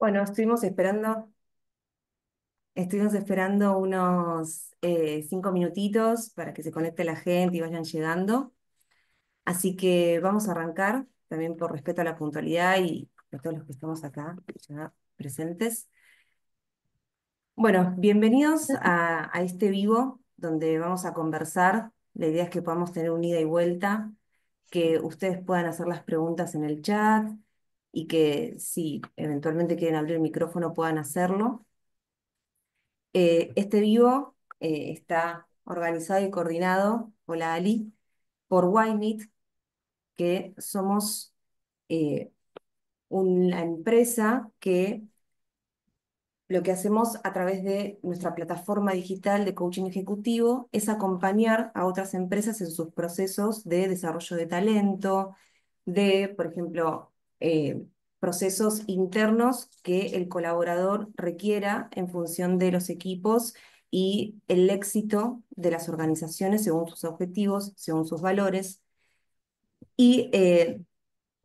Bueno, estuvimos esperando unos 5 minutitos para que se conecte la gente y vayan llegando. Así que vamos a arrancar, también por respeto a la puntualidad y a todos los que estamos acá ya presentes. Bueno, bienvenidos a este vivo donde vamos a conversar. La idea es que podamos tener un ida y vuelta, que ustedes puedan hacer las preguntas en el chat y que si eventualmente quieren abrir el micrófono puedan hacerlo. Este vivo está organizado y coordinado, hola Ali, por Wymeet, que somos eh, una empresa que lo que hacemos a través de nuestra plataforma digital de coaching ejecutivo es acompañar a otras empresas en sus procesos de desarrollo de talento, de, por ejemplo, procesos internos que el colaborador requiera en función de los equipos y el éxito de las organizaciones según sus objetivos, según sus valores. Y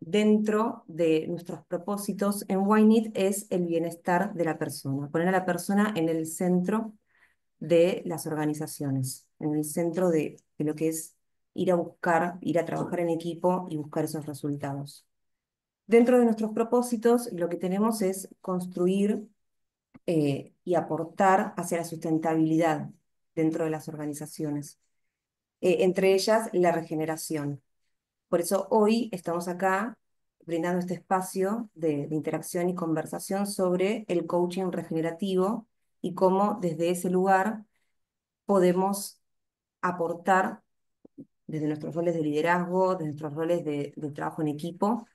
dentro de nuestros propósitos en Wine es el bienestar de la persona, poner a la persona en el centro de las organizaciones, en el centro de lo que es ir a buscar, ir a trabajar en equipo y buscar esos resultados. Dentro de nuestros propósitos, lo que tenemos es construir y aportar hacia la sustentabilidad dentro de las organizaciones, entre ellas la regeneración. Por eso hoy estamos acá brindando este espacio de interacción y conversación sobre el coaching regenerativo y cómo desde ese lugar podemos aportar desde nuestros roles de liderazgo, desde nuestros roles de trabajo en equipo,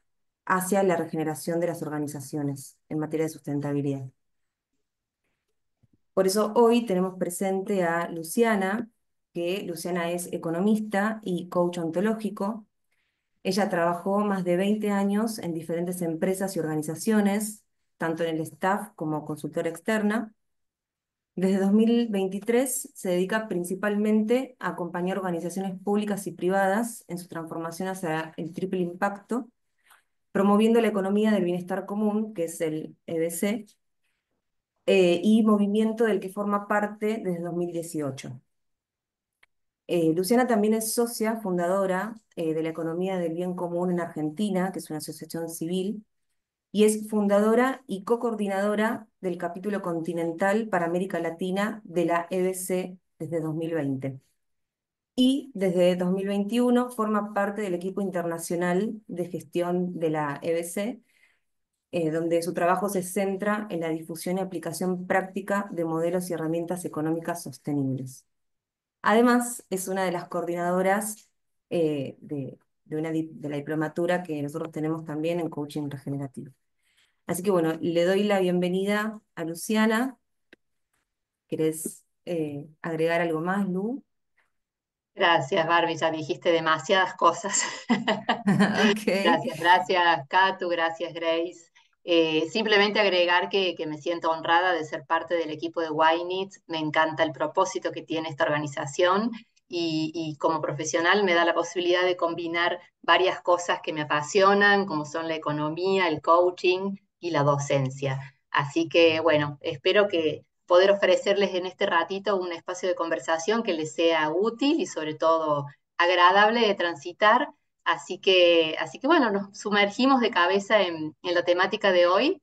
hacia la regeneración de las organizaciones en materia de sustentabilidad. Por eso hoy tenemos presente a Luciana, que Luciana es economista y coach ontológico. Ella trabajó más de 20 años en diferentes empresas y organizaciones, tanto en el staff como consultora externa. Desde 2023 se dedica principalmente a acompañar organizaciones públicas y privadas en su transformación hacia el triple impacto, promoviendo la economía del bienestar común, que es el EBC, y movimiento del que forma parte desde 2018. Luciana también es socia fundadora de la Economía del Bien Común en Argentina, que es una asociación civil, y es fundadora y co-coordinadora del capítulo continental para América Latina de la EBC desde 2020. Y desde 2021 forma parte del equipo internacional de gestión de la EBC, donde su trabajo se centra en la difusión y aplicación práctica de modelos y herramientas económicas sostenibles. Además, es una de las coordinadoras de la diplomatura que nosotros tenemos también en coaching regenerativo. Así que bueno, le doy la bienvenida a Luciana. ¿Querés agregar algo más, Lu? Gracias, Barbie, ya dijiste demasiadas cosas. Ok. Gracias, gracias, Katu, gracias, Grace. Simplemente agregar que me siento honrada de ser parte del equipo de Wynit. Me encanta el propósito que tiene esta organización y como profesional me da la posibilidad de combinar varias cosas que me apasionan, como son la economía, el coaching y la docencia. Así que, bueno, espero que poder ofrecerles en este ratito un espacio de conversación que les sea útil y sobre todo agradable de transitar. Así que bueno, nos sumergimos de cabeza en la temática de hoy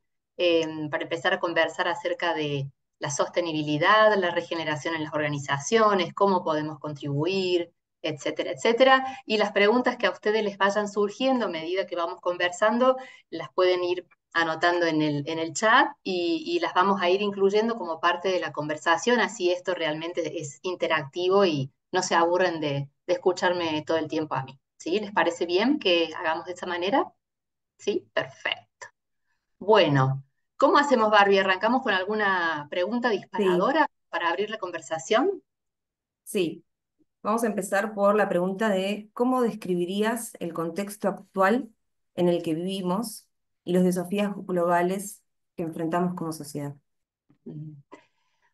para empezar a conversar acerca de la sostenibilidad, la regeneración en las organizaciones, cómo podemos contribuir, etcétera, etcétera. Y las preguntas que a ustedes les vayan surgiendo a medida que vamos conversando, las pueden ir anotando en el chat y las vamos a ir incluyendo como parte de la conversación, así esto realmente es interactivo y no se aburren de escucharme todo el tiempo a mí. ¿Sí? ¿Les parece bien que hagamos de esta manera? Sí, perfecto. Bueno, ¿cómo hacemos, Barbie? ¿Arrancamos con alguna pregunta Sí, disparadora para abrir la conversación? sí. Vamos a empezar por la pregunta de cómo describirías el contexto actual en el que vivimos y los desafíos globales que enfrentamos como sociedad. Mm.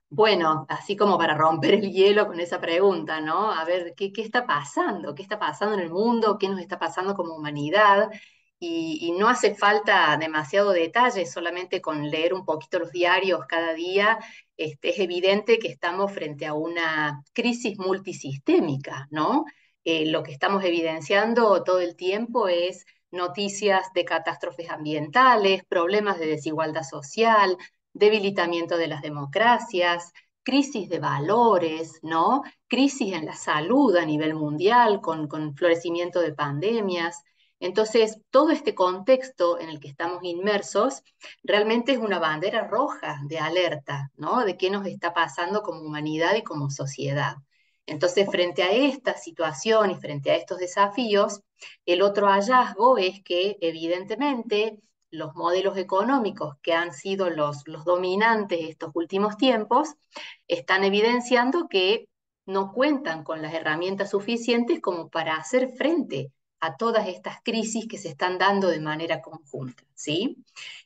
Bueno, así como para romper el hielo con esa pregunta, ¿no? A ver, ¿qué está pasando? ¿Qué está pasando en el mundo? ¿Qué nos está pasando como humanidad? y no hace falta demasiado detalle, solamente con leer un poquito los diarios cada día, es evidente que estamos frente a una crisis multisistémica, ¿no? Lo que estamos evidenciando todo el tiempo es noticias de catástrofes ambientales, problemas de desigualdad social, debilitamiento de las democracias, crisis de valores, ¿no? Crisis en la salud a nivel mundial, con florecimiento de pandemias. Entonces, todo este contexto en el que estamos inmersos realmente es una bandera roja de alerta, ¿no? De qué nos está pasando como humanidad y como sociedad. Entonces, frente a esta situación y frente a estos desafíos, el otro hallazgo es que evidentemente los modelos económicos que han sido los dominantes estos últimos tiempos están evidenciando que no cuentan con las herramientas suficientes como para hacer frente a todas estas crisis que se están dando de manera conjunta, ¿sí?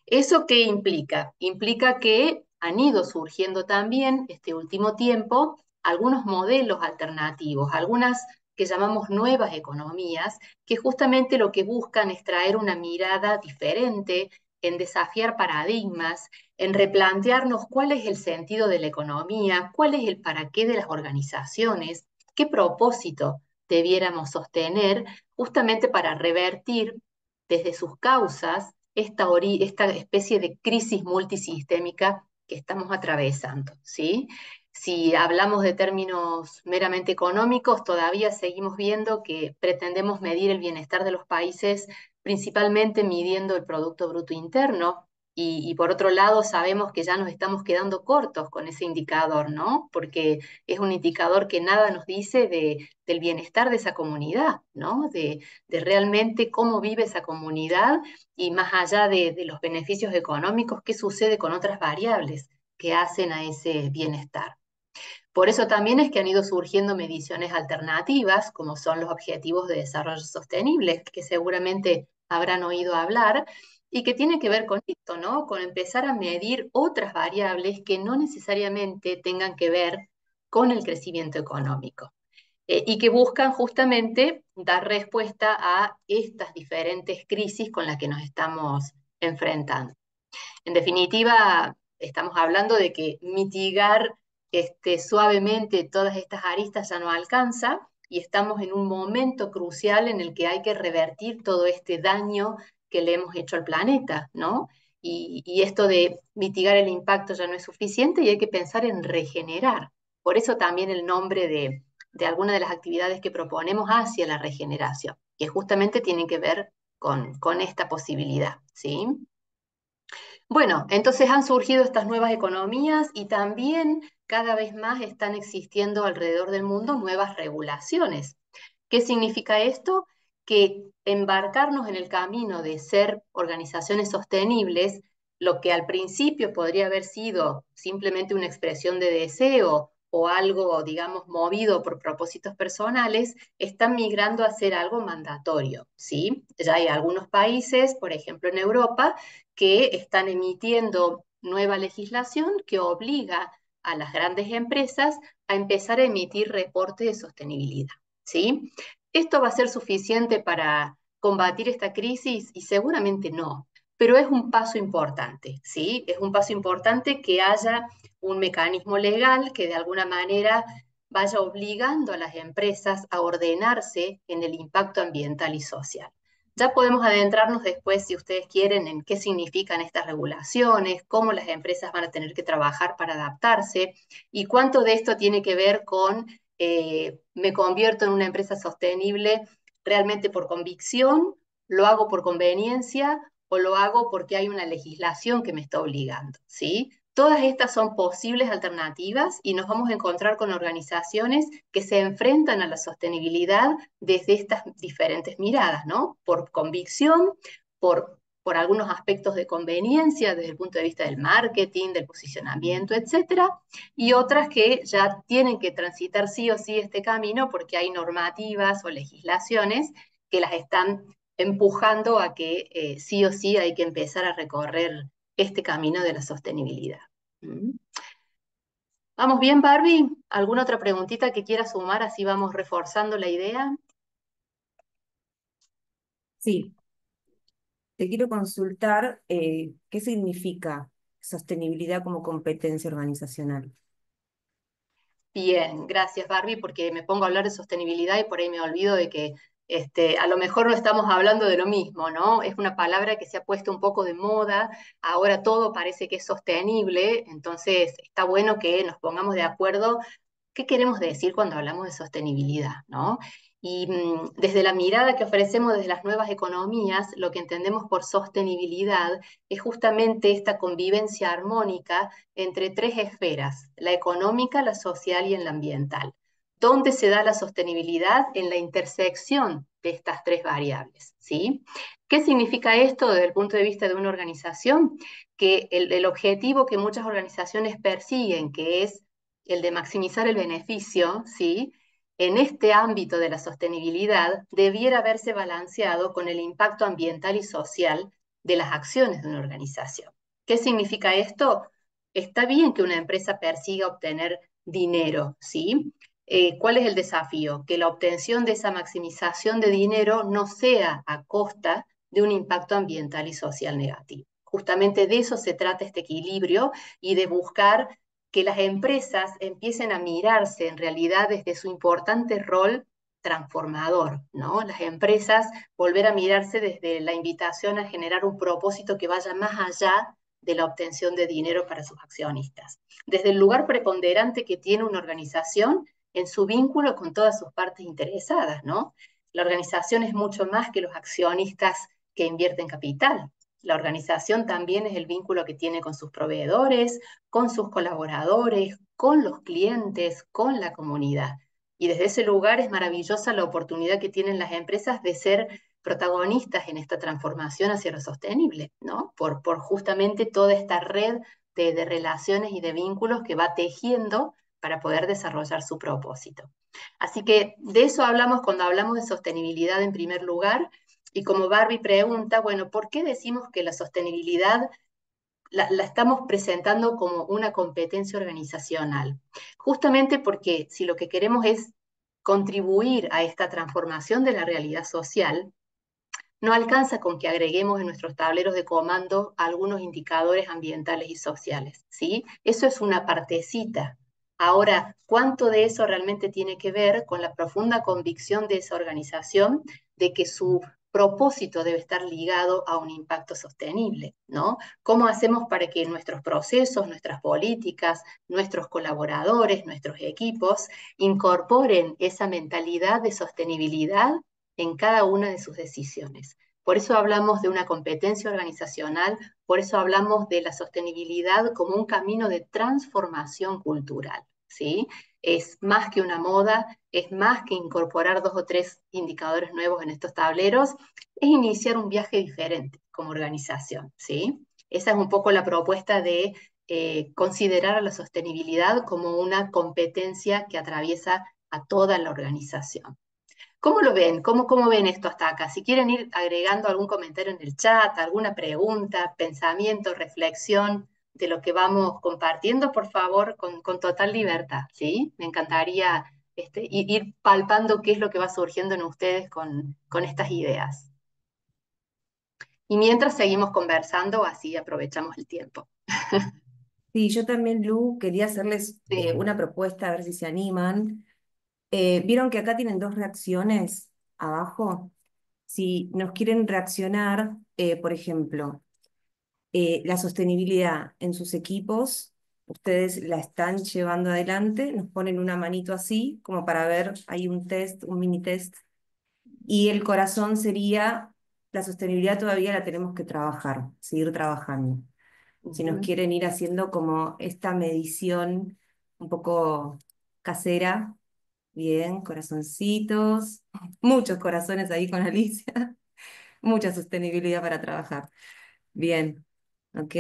¿Eso qué implica? Implica que han ido surgiendo también este último tiempo algunos modelos alternativos, algunas que llamamos nuevas economías, que justamente lo que buscan es traer una mirada diferente, en desafiar paradigmas, en replantearnos cuál es el sentido de la economía, cuál es el para qué de las organizaciones, qué propósito debiéramos sostener, justamente para revertir desde sus causas esta especie de crisis multisistémica que estamos atravesando, ¿sí? Si hablamos de términos meramente económicos, todavía seguimos viendo que pretendemos medir el bienestar de los países principalmente midiendo el Producto Bruto Interno, y por otro lado sabemos que ya nos estamos quedando cortos con ese indicador, ¿no? Porque es un indicador que nada nos dice del bienestar de esa comunidad, ¿no? De realmente cómo vive esa comunidad y más allá de los beneficios económicos, qué sucede con otras variables que hacen a ese bienestar. Por eso también es que han ido surgiendo mediciones alternativas, como son los Objetivos de Desarrollo Sostenible, que seguramente habrán oído hablar, y que tienen que ver con esto, ¿no? Con empezar a medir otras variables que no necesariamente tengan que ver con el crecimiento económico, y que buscan justamente dar respuesta a estas diferentes crisis con las que nos estamos enfrentando. En definitiva, estamos hablando de que mitigar suavemente todas estas aristas ya no alcanza y estamos en un momento crucial en el que hay que revertir todo este daño que le hemos hecho al planeta, ¿no? Y esto de mitigar el impacto ya no es suficiente y hay que pensar en regenerar. Por eso también el nombre de algunas de las actividades que proponemos hacia la regeneración, que justamente tienen que ver con esta posibilidad, ¿sí? Bueno, entonces han surgido estas nuevas economías y también cada vez más están existiendo alrededor del mundo nuevas regulaciones. ¿Qué significa esto? Que embarcarnos en el camino de ser organizaciones sostenibles, lo que al principio podría haber sido simplemente una expresión de deseo o algo, digamos, movido por propósitos personales, están migrando a ser algo mandatorio, ¿sí? Ya hay algunos países, por ejemplo en Europa, que están emitiendo nueva legislación que obliga a las grandes empresas a empezar a emitir reportes de sostenibilidad, ¿sí? ¿Esto va a ser suficiente para combatir esta crisis? Y seguramente no, pero es un paso importante, ¿sí? Es un paso importante que haya un mecanismo legal que de alguna manera vaya obligando a las empresas a ordenarse en el impacto ambiental y social. Ya podemos adentrarnos después, si ustedes quieren, en qué significan estas regulaciones, cómo las empresas van a tener que trabajar para adaptarse y cuánto de esto tiene que ver con me convierto en una empresa sostenible realmente por convicción, lo hago por conveniencia o lo hago porque hay una legislación que me está obligando, ¿sí? Todas estas son posibles alternativas y nos vamos a encontrar con organizaciones que se enfrentan a la sostenibilidad desde estas diferentes miradas, ¿no? Por convicción, por algunos aspectos de conveniencia desde el punto de vista del marketing, del posicionamiento, etcétera, y otras que ya tienen que transitar sí o sí este camino porque hay normativas o legislaciones que las están empujando a que sí o sí hay que empezar a recorrer este camino de la sostenibilidad. ¿Mm? ¿Vamos bien, Barbie? ¿Alguna otra preguntita que quiera sumar? Así vamos reforzando la idea. Sí, Te quiero consultar qué significa sostenibilidad como competencia organizacional. Bien, gracias Barbie, porque me pongo a hablar de sostenibilidad y por ahí me olvido de que a lo mejor no estamos hablando de lo mismo, ¿no? Es una palabra que se ha puesto un poco de moda, ahora todo parece que es sostenible, entonces está bueno que nos pongamos de acuerdo qué queremos decir cuando hablamos de sostenibilidad, ¿no? Y desde la mirada que ofrecemos desde las nuevas economías, lo que entendemos por sostenibilidad es justamente esta convivencia armónica entre tres esferas, la económica, la social y la ambiental. ¿Dónde se da la sostenibilidad? En la intersección de estas tres variables, ¿sí? ¿Qué significa esto desde el punto de vista de una organización? Que el objetivo que muchas organizaciones persiguen, que es el de maximizar el beneficio, ¿sí? En este ámbito de la sostenibilidad debiera verse balanceado con el impacto ambiental y social de las acciones de una organización. ¿Qué significa esto? Está bien que una empresa persiga obtener dinero, ¿sí? ¿Cuál es el desafío? Que la obtención de esa maximización de dinero no sea a costa de un impacto ambiental y social negativo. Justamente de eso se trata este equilibrio y de buscar que las empresas empiecen a mirarse en realidad desde su importante rol transformador, ¿no? Las empresas volver a mirarse desde la invitación a generar un propósito que vaya más allá de la obtención de dinero para sus accionistas. Desde el lugar preponderante que tiene una organización en su vínculo con todas sus partes interesadas, ¿no? La organización es mucho más que los accionistas que invierten capital. La organización también es el vínculo que tiene con sus proveedores, con sus colaboradores, con los clientes, con la comunidad. Y desde ese lugar es maravillosa la oportunidad que tienen las empresas de ser protagonistas en esta transformación hacia lo sostenible, ¿no? Por justamente toda esta red de relaciones y de vínculos que va tejiendo para poder desarrollar su propósito. Así que de eso hablamos cuando hablamos de sostenibilidad en primer lugar. Y como Barbie pregunta, bueno, ¿por qué decimos que la sostenibilidad la estamos presentando como una competencia organizacional? Justamente porque si lo que queremos es contribuir a esta transformación de la realidad social, no alcanza con que agreguemos en nuestros tableros de comando algunos indicadores ambientales y sociales, ¿sí? Eso es una partecita. Ahora, ¿cuánto de eso realmente tiene que ver con la profunda convicción de esa organización de que su propósito debe estar ligado a un impacto sostenible, ¿no? ¿Cómo hacemos para que nuestros procesos, nuestras políticas, nuestros colaboradores, nuestros equipos incorporen esa mentalidad de sostenibilidad en cada una de sus decisiones? Por eso hablamos de una competencia organizacional, por eso hablamos de la sostenibilidad como un camino de transformación cultural, ¿sí? Es más que una moda, es más que incorporar dos o tres indicadores nuevos en estos tableros, es iniciar un viaje diferente como organización, ¿sí? Esa es un poco la propuesta de considerar a la sostenibilidad como una competencia que atraviesa a toda la organización. ¿Cómo lo ven? ¿Cómo ven esto hasta acá? Si quieren ir agregando algún comentario en el chat, alguna pregunta, pensamiento, reflexión de lo que vamos compartiendo, por favor, con total libertad, ¿sí? Me encantaría ir palpando qué es lo que va surgiendo en ustedes con estas ideas. Y mientras seguimos conversando, así aprovechamos el tiempo. Sí, yo también, Lu, quería hacerles Sí. una propuesta, a ver si se animan. Vieron que acá tienen dos reacciones abajo. Si nos quieren reaccionar, por ejemplo, la sostenibilidad en sus equipos, ustedes la están llevando adelante, nos ponen una manito así, como para ver, hay un test, un mini test, y el corazón sería, la sostenibilidad todavía la tenemos que trabajar, seguir trabajando. Si nos Ujú. quieren ir haciendo como esta medición un poco casera, bien, corazoncitos, muchos corazones ahí con Alicia, mucha sostenibilidad para trabajar. Bien, ok.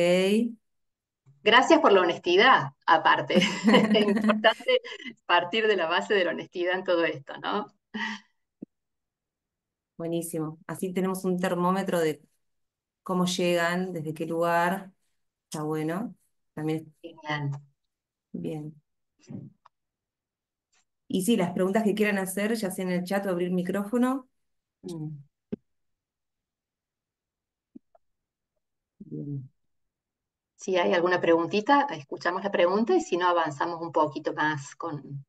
Gracias por la honestidad, aparte. Es importante partir de la base de la honestidad en todo esto, ¿no? Buenísimo. Así tenemos un termómetro de cómo llegan, desde qué lugar. Está bueno. También, Genial. bien. Y sí, las preguntas que quieran hacer, ya sea en el chat o abrir micrófono. Mm. Bien. Si hay alguna preguntita, escuchamos la pregunta y si no, avanzamos un poquito más con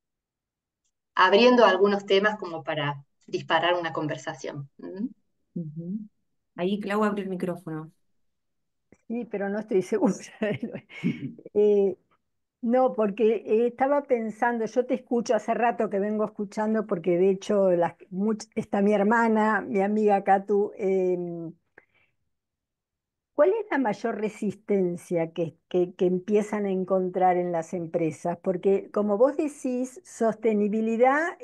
abriendo algunos temas como para disparar una conversación. ¿Mm? Ujú. Ahí, Clau, abre el micrófono. Sí, pero no estoy segura. Eh, no, porque estaba pensando, yo te escucho hace rato que vengo escuchando, porque de hecho está mi hermana, mi amiga Katu. ¿Cuál es la mayor resistencia que empiezan a encontrar en las empresas? Porque como vos decís, sostenibilidad,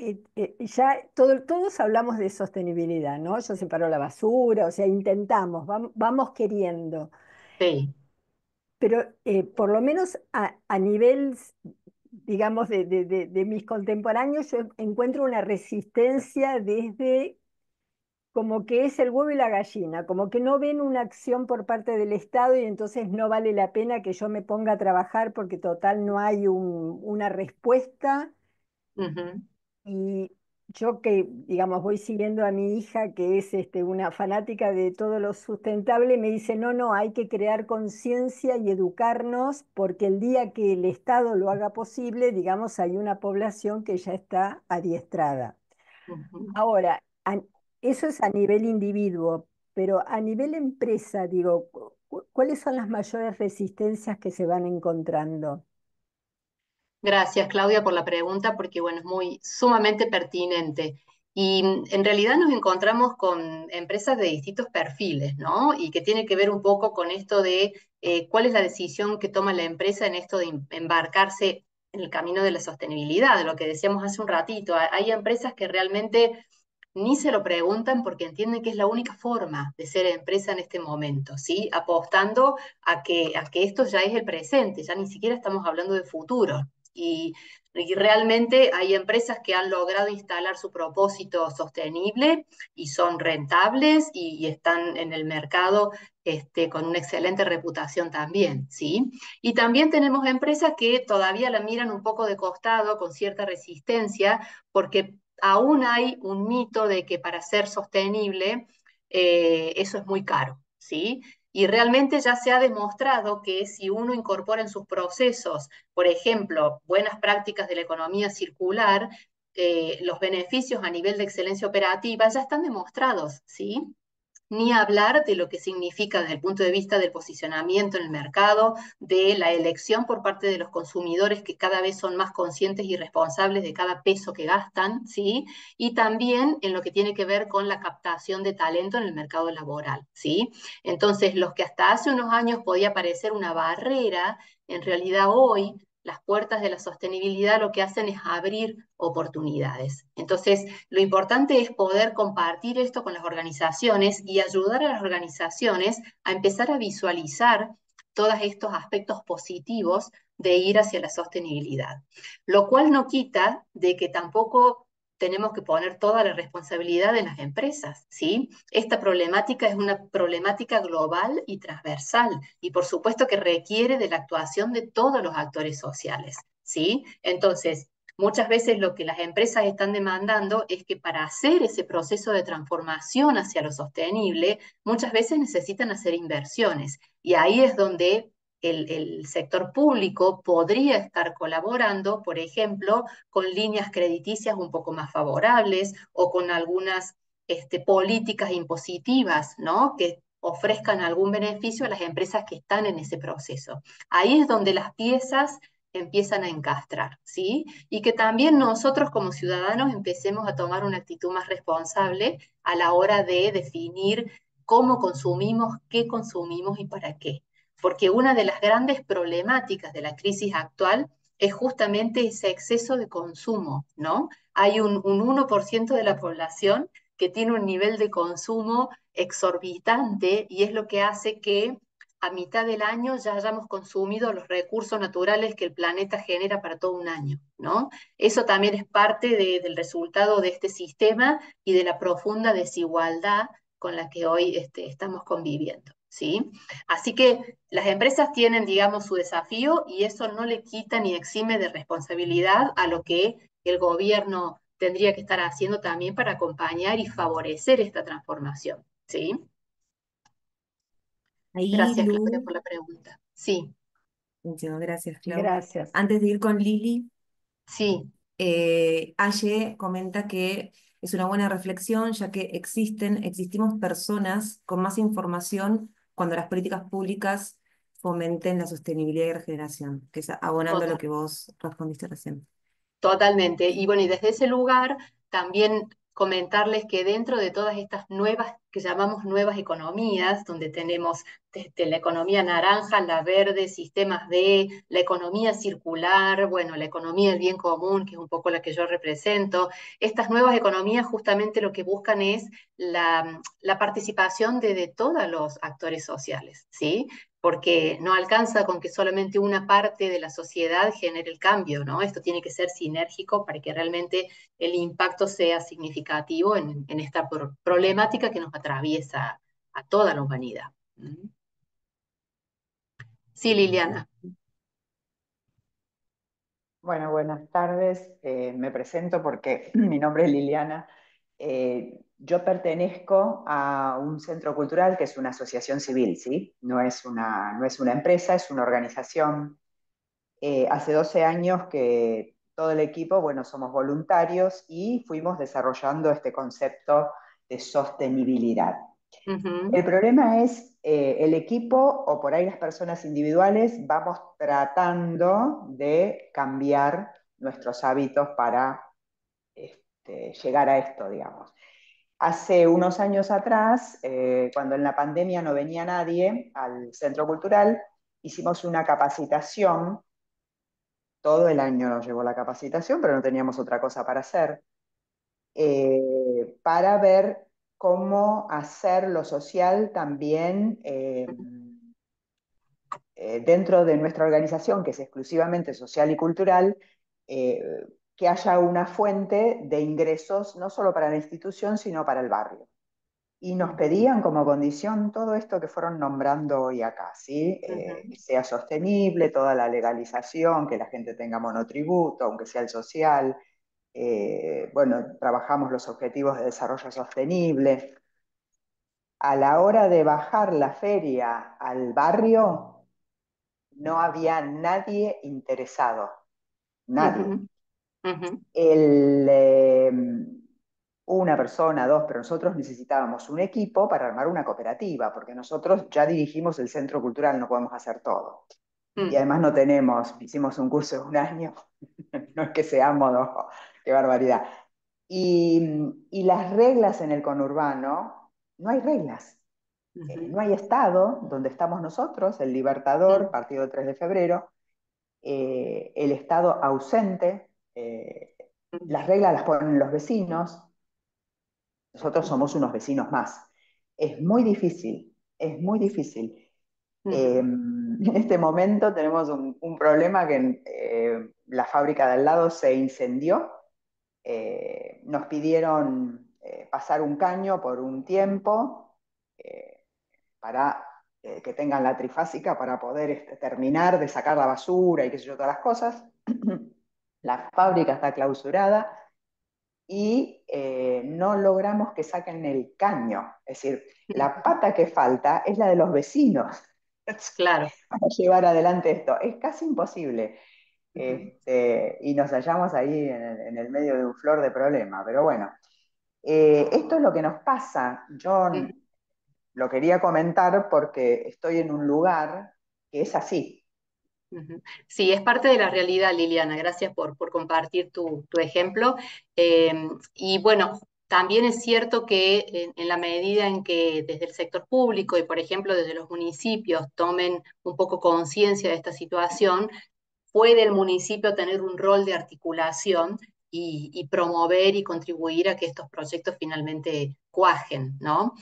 ya todos hablamos de sostenibilidad, ¿no? Yo separo la basura, o sea, intentamos, vamos queriendo. Sí. Pero por lo menos a nivel, digamos, de mis contemporáneos, yo encuentro una resistencia desde como que es el huevo y la gallina, como que no ven una acción por parte del Estado y entonces no vale la pena que yo me ponga a trabajar porque total no hay una respuesta. Ujú, Y yo que, digamos, voy siguiendo a mi hija, que es una fanática de todo lo sustentable, me dice, no, no, hay que crear conciencia y educarnos porque el día que el Estado lo haga posible, digamos, hay una población que ya está adiestrada. ujú. Ahora, eso es a nivel individuo, pero a nivel empresa, digo, ¿cuáles son las mayores resistencias que se van encontrando? Gracias, Claudia, por la pregunta, porque bueno, es muy sumamente pertinente. Y en realidad nos encontramos con empresas de distintos perfiles, ¿no? Y que tiene que ver un poco con esto de cuál es la decisión que toma la empresa en esto de embarcarse en el camino de la sostenibilidad, de lo que decíamos hace un ratito. Hay empresas que realmente ni se lo preguntan porque entienden que es la única forma de ser empresa en este momento, ¿sí? Apostando a que esto ya es el presente, ya ni siquiera estamos hablando de futuro. Y realmente hay empresas que han logrado instalar su propósito sostenible y son rentables y están en el mercado con una excelente reputación también, ¿sí? Y también tenemos empresas que todavía la miran un poco de costado, con cierta resistencia, porque aún hay un mito de que para ser sostenible eso es muy caro, ¿sí? Y realmente ya se ha demostrado que si uno incorpora en sus procesos, por ejemplo, buenas prácticas de la economía circular, los beneficios a nivel de excelencia operativa ya están demostrados, ¿sí? Ni hablar de lo que significa desde el punto de vista del posicionamiento en el mercado, de la elección por parte de los consumidores que cada vez son más conscientes y responsables de cada peso que gastan, ¿sí? Y también en lo que tiene que ver con la captación de talento en el mercado laboral, ¿sí? Entonces, los que hasta hace unos años podía parecer una barrera, en realidad hoy las puertas de la sostenibilidad lo que hacen es abrir oportunidades. Entonces, lo importante es poder compartir esto con las organizaciones y ayudar a las organizaciones a empezar a visualizar todos estos aspectos positivos de ir hacia la sostenibilidad. Lo cual no quita de que tampoco tenemos que poner toda la responsabilidad en las empresas, ¿sí? Esta problemática es una problemática global y transversal y por supuesto que requiere de la actuación de todos los actores sociales, ¿sí? Entonces, muchas veces lo que las empresas están demandando es que para hacer ese proceso de transformación hacia lo sostenible, muchas veces necesitan hacer inversiones. Y ahí es donde el sector público podría estar colaborando, por ejemplo, con líneas crediticias un poco más favorables o con algunas políticas impositivas, ¿no? Que ofrezcan algún beneficio a las empresas que están en ese proceso. Ahí es donde las piezas empiezan a encastrar, ¿sí? Y que también nosotros como ciudadanos empecemos a tomar una actitud más responsable a la hora de definir cómo consumimos, qué consumimos y para qué. Porque una de las grandes problemáticas de la crisis actual es justamente ese exceso de consumo, ¿no? Hay un 1% de la población que tiene un nivel de consumo exorbitante y es lo que hace que a mitad del año ya hayamos consumido los recursos naturales que el planeta genera para todo un año, ¿no? Eso también es parte del resultado de este sistema y de la profunda desigualdad con la que hoy estamos conviviendo, ¿sí? Así que las empresas tienen, digamos, su desafío y eso no le quita ni exime de responsabilidad a lo que el gobierno tendría que estar haciendo también para acompañar y favorecer esta transformación, ¿sí? Ahí, Gracias, Claudia, Lu, por la pregunta. Sí, muchísimas gracias, Clau. Gracias. Antes de ir con Lili, sí. Aye comenta que es una buena reflexión, ya que existimos personas con más información cuando las políticas públicas fomenten la sostenibilidad y regeneración, que es abonando a lo que vos respondiste recién. Totalmente. Y bueno, y desde ese lugar también comentarles que dentro de todas estas nuevas, que llamamos nuevas economías, donde tenemos desde la economía naranja, la verde, sistemas D, la economía circular, bueno, la economía del bien común, que es un poco la que yo represento, estas nuevas economías justamente lo que buscan es la participación de todos los actores sociales, ¿sí? Porque no alcanza con que solamente una parte de la sociedad genere el cambio, ¿no? Esto tiene que ser sinérgico para que realmente el impacto sea significativo en esta problemática que nos atraviesa a toda la humanidad. Sí, Liliana. Bueno, buenas tardes. Me presento porque mi nombre es Liliana. Yo pertenezco a un centro cultural que es una asociación civil, ¿sí? No es una empresa, es una organización. Hace 12 años que todo el equipo, bueno, somos voluntarios y fuimos desarrollando este concepto de sostenibilidad. Ujú, El problema es el equipo o por ahí las personas individuales vamos tratando de cambiar nuestros hábitos para llegar a esto, digamos. Hace unos años atrás, cuando en la pandemia no venía nadie al centro cultural, hicimos una capacitación, todo el año nos llevó la capacitación, pero no teníamos otra cosa para hacer, para ver cómo hacer lo social también dentro de nuestra organización, que es exclusivamente social y cultural, eh, que haya una fuente de ingresos no solo para la institución, sino para el barrio. Y nos ujú, pedían como condición todo esto que fueron nombrando hoy acá, ¿sí? Que ujú, sea sostenible, toda la legalización, que la gente tenga monotributo, aunque sea el social. Bueno, trabajamos los objetivos de desarrollo sostenible. A la hora de bajar la feria al barrio, no había nadie interesado, nadie. ujú, ujú, El, una persona, dos, pero nosotros necesitábamos un equipo para armar una cooperativa, porque nosotros ya dirigimos el centro cultural, no podemos hacer todo. Y mm, además no tenemos, hicimos un curso de un año, no es que seamos, no, qué barbaridad. Y las reglas en el conurbano, no hay reglas. ujú, No hay Estado, donde estamos nosotros, el Libertador, mm, Partido del 3 de Febrero, el Estado ausente, mm, las reglas las ponen los vecinos, nosotros ujú, somos unos vecinos más. Es muy difícil, es muy difícil. ujú, En este momento tenemos un problema que la fábrica de al lado se incendió. Nos pidieron pasar un caño por un tiempo para que tengan la trifásica para poder terminar de sacar la basura y qué sé yo, todas las cosas. La fábrica está clausurada y no logramos que saquen el caño. Es decir, la ujú. pata que falta es la de los vecinos Claro. para llevar adelante esto. Es casi imposible. Ujú, Y nos hallamos ahí en el medio de un flor de problema. Pero bueno, esto es lo que nos pasa. Yo ujú. lo quería comentar porque estoy en un lugar que es así. Ujú. Sí, es parte de la realidad, Liliana. Gracias por compartir tu ejemplo. Y bueno, también es cierto que en la medida en que desde el sector público y, por ejemplo, desde los municipios tomen un poco conciencia de esta situación, puede el municipio tener un rol de articulación y promover y contribuir a que estos proyectos finalmente cuajen, ¿no?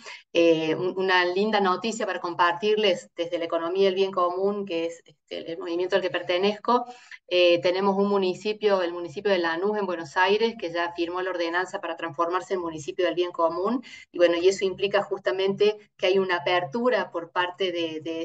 Una linda noticia para compartirles desde la economía del bien común, que es el movimiento al que pertenezco, tenemos un municipio, el municipio de Lanús en Buenos Aires, que ya firmó la ordenanza para transformarse en municipio del bien común, y bueno, y eso implica justamente que hay una apertura por parte de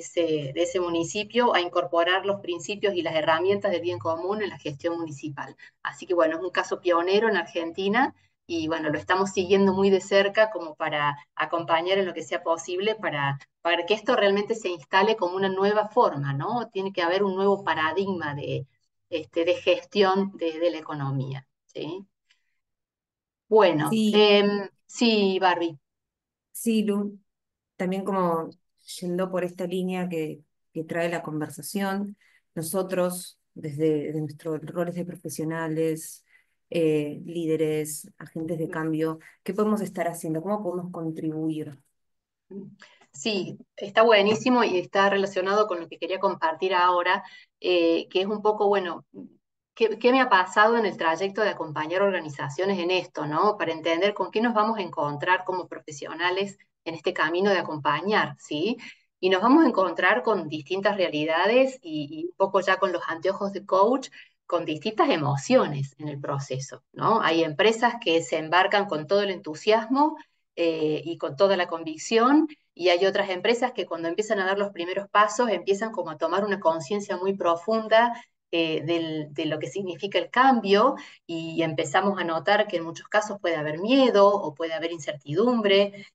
ese municipio a incorporar los principios y las herramientas del bien común en la gestión municipal. Así que bueno, es un caso pionero en Argentina y bueno, lo estamos siguiendo muy de cerca como para acompañar en lo que sea posible para que esto realmente se instale como una nueva forma, ¿no? Tiene que haber un nuevo paradigma de gestión de la economía, ¿sí? Bueno, Sí, sí, Barbie. sí, Lu, también como yendo por esta línea que trae la conversación, nosotros, desde nuestros roles de profesionales, líderes, agentes de cambio, ¿qué podemos estar haciendo? ¿Cómo podemos contribuir? Sí, está buenísimo y está relacionado con lo que quería compartir ahora, que es un poco, bueno, ¿qué me ha pasado en el trayecto de acompañar organizaciones en esto, ¿no? Para entender con qué nos vamos a encontrar como profesionales en este camino de acompañar, ¿sí? Y nos vamos a encontrar con distintas realidades y un poco ya con los anteojos de coach, con distintas emociones en el proceso, ¿no? Hay empresas que se embarcan con todo el entusiasmo y con toda la convicción, y hay otras empresas que cuando empiezan a dar los primeros pasos empiezan como a tomar una conciencia muy profunda de lo que significa el cambio, y empezamos a notar que en muchos casos puede haber miedo o puede haber incertidumbre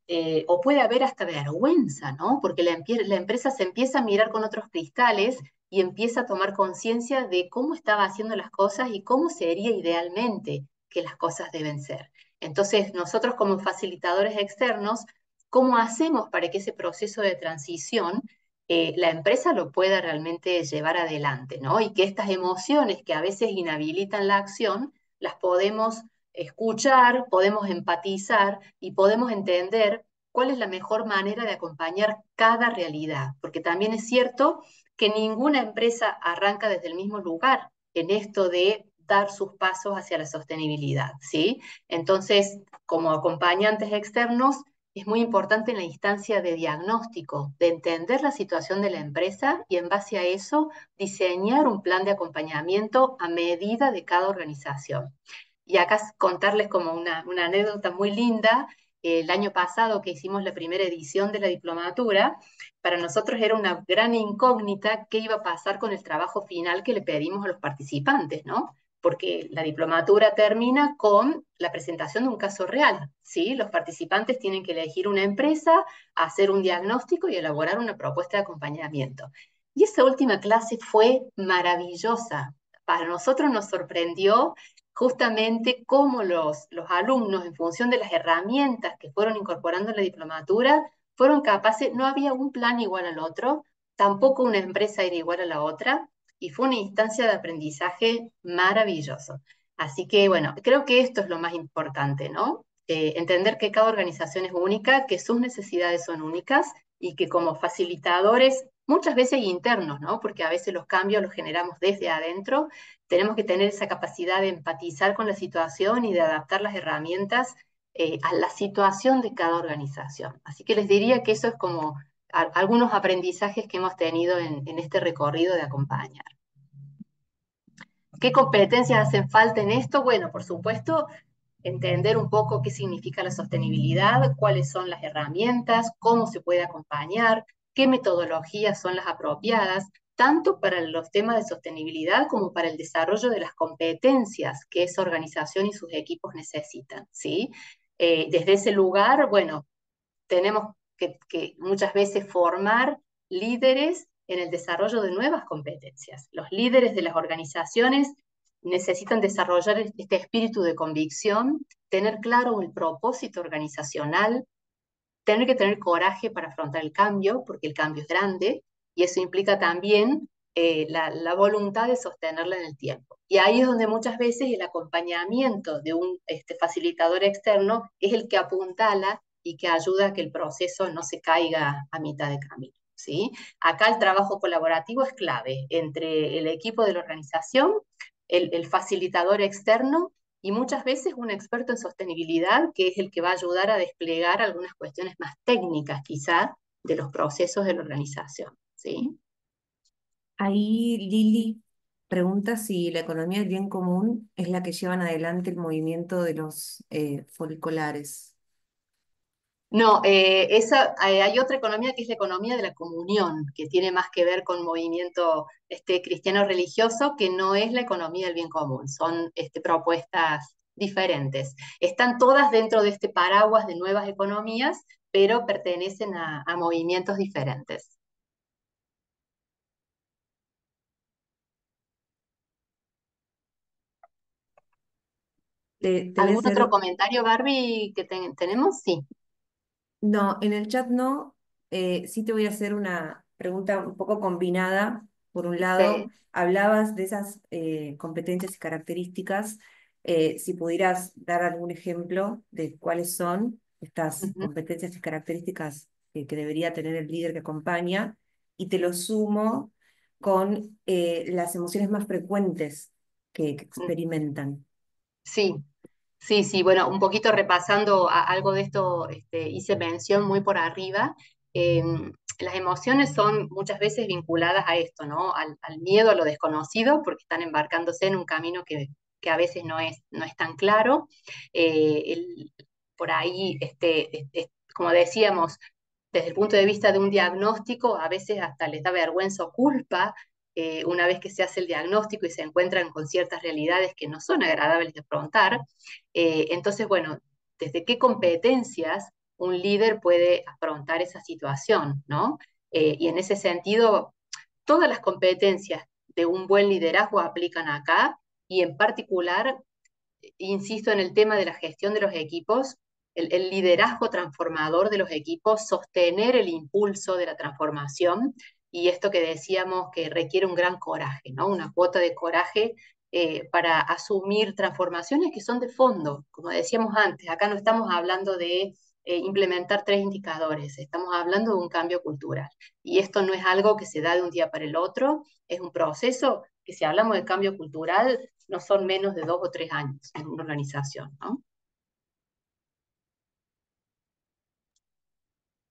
o puede haber hasta vergüenza, ¿no? Porque la empresa se empieza a mirar con otros cristales y empieza a tomar conciencia de cómo estaba haciendo las cosas y cómo sería idealmente que las cosas deben ser. Entonces, nosotros como facilitadores externos, ¿cómo hacemos para que ese proceso de transición la empresa lo pueda realmente llevar adelante, ¿no? Y que estas emociones que a veces inhabilitan la acción, las podemos escuchar, podemos empatizar y podemos entender cuál es la mejor manera de acompañar cada realidad, porque también es cierto que ninguna empresa arranca desde el mismo lugar en esto de dar sus pasos hacia la sostenibilidad, ¿sí? Entonces, como acompañantes externos, es muy importante en la instancia de diagnóstico, de entender la situación de la empresa y en base a eso diseñar un plan de acompañamiento a medida de cada organización. Y acá contarles como una anécdota muy linda. El año pasado que hicimos la primera edición de la diplomatura, para nosotros era una gran incógnita qué iba a pasar con el trabajo final que le pedimos a los participantes, ¿no? Porque la diplomatura termina con la presentación de un caso real, ¿sí? Los participantes tienen que elegir una empresa, hacer un diagnóstico y elaborar una propuesta de acompañamiento. Y esa última clase fue maravillosa. Para nosotros nos sorprendió justamente cómo los alumnos, en función de las herramientas que fueron incorporando en la diplomatura, fueron capaces, no había un plan igual al otro, tampoco una empresa era igual a la otra, y fue una instancia de aprendizaje maravilloso. Así que, bueno, creo que esto es lo más importante, ¿no? Entender que cada organización es única, que sus necesidades son únicas y que como facilitadores, muchas veces internos, ¿no? Porque a veces los cambios los generamos desde adentro, tenemos que tener esa capacidad de empatizar con la situación y de adaptar las herramientas a la situación de cada organización. Así que les diría que eso es como algunos aprendizajes que hemos tenido en este recorrido de acompañar. ¿Qué competencias hacen falta en esto? Bueno, por supuesto, entender un poco qué significa la sostenibilidad, cuáles son las herramientas, cómo se puede acompañar, qué metodologías son las apropiadas, tanto para los temas de sostenibilidad como para el desarrollo de las competencias que esa organización y sus equipos necesitan, ¿sí? Desde ese lugar, bueno, tenemos que muchas veces formar líderes en el desarrollo de nuevas competencias. Los líderes de las organizaciones necesitan desarrollar este espíritu de convicción, tener claro el propósito organizacional, tener que tener coraje para afrontar el cambio, porque el cambio es grande, y eso implica también la voluntad de sostenerla en el tiempo. Y ahí es donde muchas veces el acompañamiento de un facilitador externo es el que apuntala y que ayuda a que el proceso no se caiga a mitad de camino, ¿sí? Acá el trabajo colaborativo es clave entre el equipo de la organización, el facilitador externo y muchas veces un experto en sostenibilidad que es el que va a ayudar a desplegar algunas cuestiones más técnicas quizá de los procesos de la organización, ¿sí? Ahí Lili pregunta si la economía del bien común es la que llevan adelante el movimiento de los folicolares. No, hay otra economía que es la economía de la comunión, que tiene más que ver con movimiento cristiano religioso, que no es la economía del bien común, son propuestas diferentes. Están todas dentro de este paraguas de nuevas economías, pero pertenecen a movimientos diferentes. Te voy a ¿Algún otro hacer. comentario, Barbie, que tenemos? Sí. No, en el chat no. Sí te voy a hacer una pregunta un poco combinada. Por un lado, Sí. hablabas de esas competencias y características. Si pudieras dar algún ejemplo de cuáles son estas Ujú, competencias y características que debería tener el líder que acompaña, y te lo sumo con las emociones más frecuentes que mm, experimentan. sí. Sí, sí, bueno, un poquito repasando algo de esto, hice mención muy por arriba. Las emociones son muchas veces vinculadas a esto, ¿no? Al miedo a lo desconocido, porque están embarcándose en un camino que a veces no es tan claro. Por ahí, como decíamos, desde el punto de vista de un diagnóstico, a veces hasta les da vergüenza o culpa una vez que se hace el diagnóstico y se encuentran con ciertas realidades que no son agradables de afrontar. Entonces, bueno, ¿desde qué competencias un líder puede afrontar esa situación, ¿no? Y en ese sentido, todas las competencias de un buen liderazgo aplican acá y en particular insisto en el tema de la gestión de los equipos, el liderazgo transformador de los equipos, sostener el impulso de la transformación y esto que decíamos que requiere un gran coraje, ¿no? Una cuota de coraje para asumir transformaciones que son de fondo. Como decíamos antes, acá no estamos hablando de implementar 3 indicadores, estamos hablando de un cambio cultural. Y esto no es algo que se da de un día para el otro, es un proceso que si hablamos de cambio cultural, no son menos de 2 o 3 años en una organización, ¿no?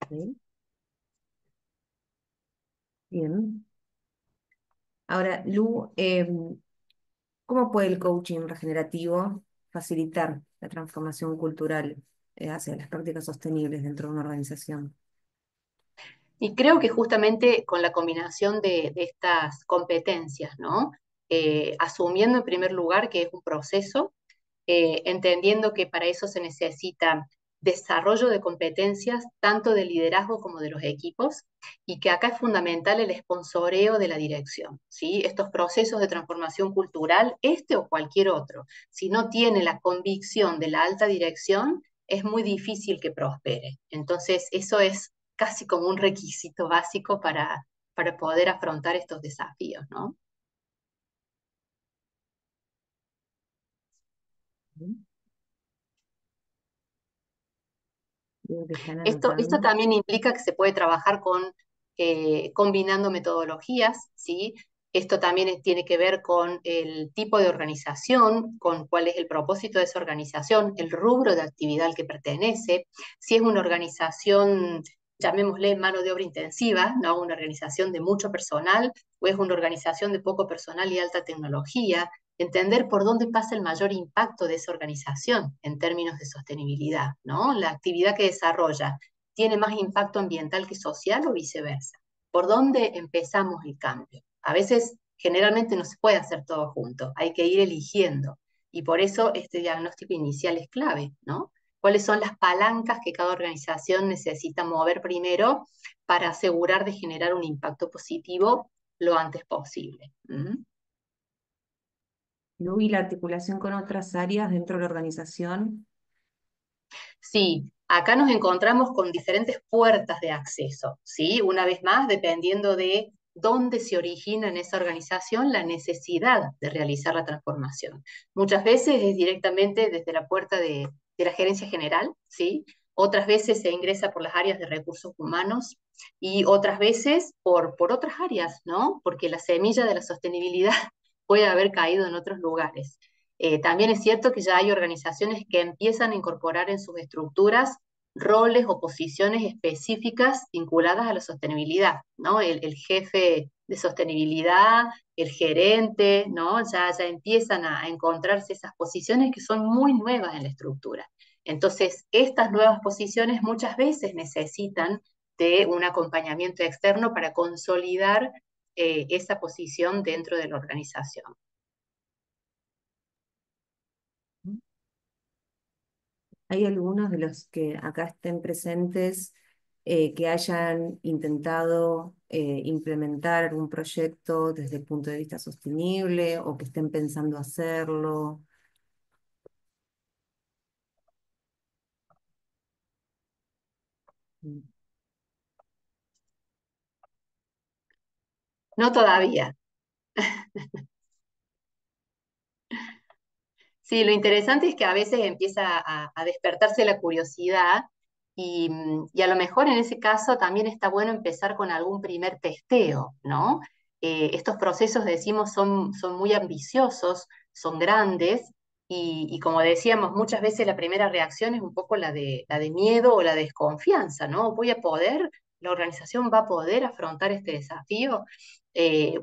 ¿Sí? Bien. Ahora, Lu, ¿cómo puede el coaching regenerativo facilitar la transformación cultural hacia las prácticas sostenibles dentro de una organización? Y creo que justamente con la combinación de estas competencias, ¿no? Asumiendo en primer lugar que es un proceso, entendiendo que para eso se necesita desarrollo de competencias tanto de liderazgo como de los equipos y que acá es fundamental el sponsoreo de la dirección, ¿sí? Estos procesos de transformación cultural, este o cualquier otro, si no tiene la convicción de la alta dirección, es muy difícil que prospere. Entonces, eso es casi como un requisito básico para poder afrontar estos desafíos, ¿no? Bien. Veo que están Esto anotando. también implica que se puede trabajar combinando metodologías, ¿sí? Esto también tiene que ver con el tipo de organización, con cuál es el propósito de esa organización, el rubro de actividad al que pertenece, si es una organización, llamémosle mano de obra intensiva, ¿no? Una organización de mucho personal, o es una organización de poco personal y alta tecnología, entender por dónde pasa el mayor impacto de esa organización en términos de sostenibilidad, ¿no? La actividad que desarrolla tiene más impacto ambiental que social o viceversa. ¿Por dónde empezamos el cambio? A veces, generalmente no se puede hacer todo junto, hay que ir eligiendo. Y por eso este diagnóstico inicial es clave, ¿no? ¿Cuáles son las palancas que cada organización necesita mover primero para asegurar de generar un impacto positivo lo antes posible? ¿Mm? Lu, y la articulación con otras áreas dentro de la organización. Sí, acá nos encontramos con diferentes puertas de acceso, ¿sí? Una vez más, dependiendo de dónde se origina en esa organización la necesidad de realizar la transformación. Muchas veces es directamente desde la puerta de la gerencia general, ¿sí? Otras veces se ingresa por las áreas de recursos humanos y otras veces por otras áreas, ¿no? Porque la semilla de la sostenibilidad puede haber caído en otros lugares. También es cierto que ya hay organizaciones que empiezan a incorporar en sus estructuras roles o posiciones específicas vinculadas a la sostenibilidad, ¿no? El jefe de sostenibilidad, el gerente, ¿no? Ya empiezan a encontrarse esas posiciones que son muy nuevas en la estructura. Entonces, estas nuevas posiciones muchas veces necesitan de un acompañamiento externo para consolidar esa posición dentro de la organización. ¿Hay algunos de los que acá estén presentes que hayan intentado implementar algún proyecto desde el punto de vista sostenible o que estén pensando hacerlo? Mm. No todavía. Sí, lo interesante es que a veces empieza a despertarse la curiosidad y a lo mejor en ese caso también está bueno empezar con algún primer testeo, ¿no? Estos procesos, decimos, son muy ambiciosos, son grandes y como decíamos, muchas veces la primera reacción es un poco la de miedo o la desconfianza, ¿no? ¿Voy a poder? ¿La organización va a poder afrontar este desafío?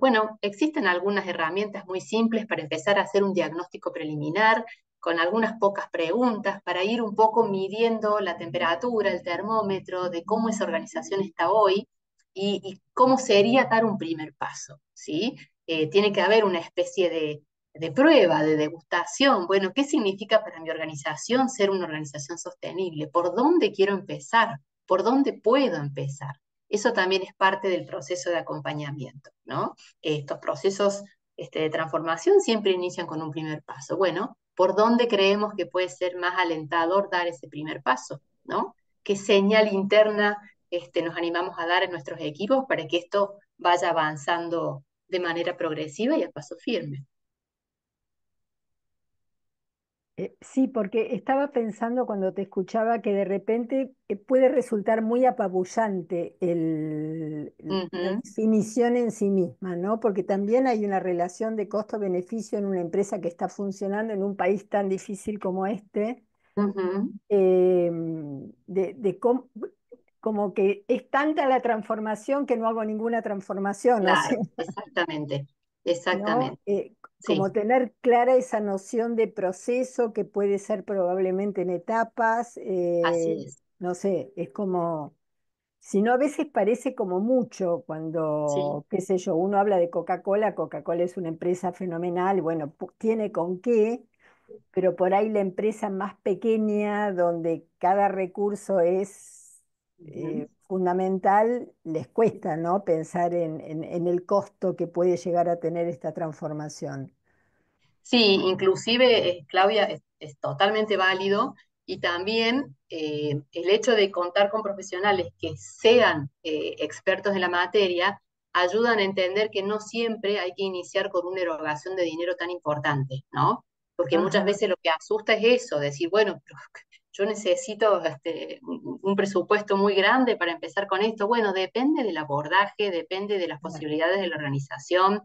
Bueno, existen algunas herramientas muy simples para empezar a hacer un diagnóstico preliminar con algunas pocas preguntas para ir un poco midiendo la temperatura, el termómetro de cómo esa organización está hoy y cómo sería dar un primer paso, ¿sí? Tiene que haber una especie de prueba, de degustación. Bueno, ¿qué significa para mi organización ser una organización sostenible? ¿Por dónde quiero empezar? ¿Por dónde puedo empezar? Eso también es parte del proceso de acompañamiento, ¿no? Estos procesos de transformación siempre inician con un primer paso. Bueno, ¿por dónde creemos que puede ser más alentador dar ese primer paso, ¿no? ¿Qué señal interna nos animamos a dar en nuestros equipos para que esto vaya avanzando de manera progresiva y a paso firme? Sí, porque estaba pensando cuando te escuchaba que de repente puede resultar muy apabullante la Ujú, definición en sí misma, ¿no? Porque también hay una relación de costo-beneficio en una empresa que está funcionando en un país tan difícil como este, ujú. eh, de como que es tanta la transformación que no hago ninguna transformación, o sea, Claro, exactamente, ¿no? exactamente. Como Sí, tener clara esa noción de proceso que puede ser probablemente en etapas, así es. no sé, es como, si no a veces parece como mucho Sí. cuando, qué sé yo, uno habla de Coca-Cola, Coca-Cola es una empresa fenomenal, bueno, tiene con qué, pero por ahí la empresa más pequeña, donde cada recurso es Ujú. fundamental, les cuesta, ¿no? Pensar en el costo que puede llegar a tener esta transformación. Sí, inclusive, Claudia, es totalmente válido y también el hecho de contar con profesionales que sean expertos en la materia ayudan a entender que no siempre hay que iniciar con una erogación de dinero tan importante, ¿no? Porque muchas Ajá, veces lo que asusta es eso, decir, bueno, pero yo necesito un presupuesto muy grande para empezar con esto. Bueno, depende del abordaje, depende de las claro, posibilidades de la organización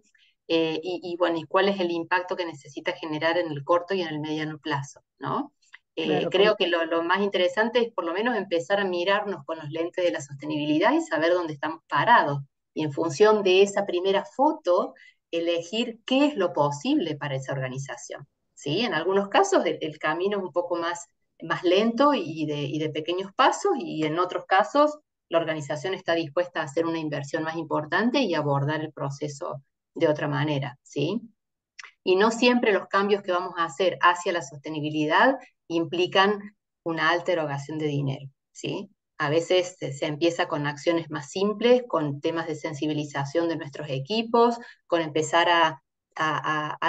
bueno, y cuál es el impacto que necesita generar en el corto y en el mediano plazo, ¿no? claro, Creo que lo más interesante es por lo menos empezar a mirarnos con los lentes de la sostenibilidad y saber dónde estamos parados. Y en función de esa primera foto, elegir qué es lo posible para esa organización. ¿Sí? En algunos casos el camino es un poco más lento y de pequeños pasos, y en otros casos la organización está dispuesta a hacer una inversión más importante y abordar el proceso de otra manera, ¿sí? Y no siempre los cambios que vamos a hacer hacia la sostenibilidad implican una alta erogación de dinero, ¿sí? A veces se empieza con acciones más simples, con temas de sensibilización de nuestros equipos, con empezar a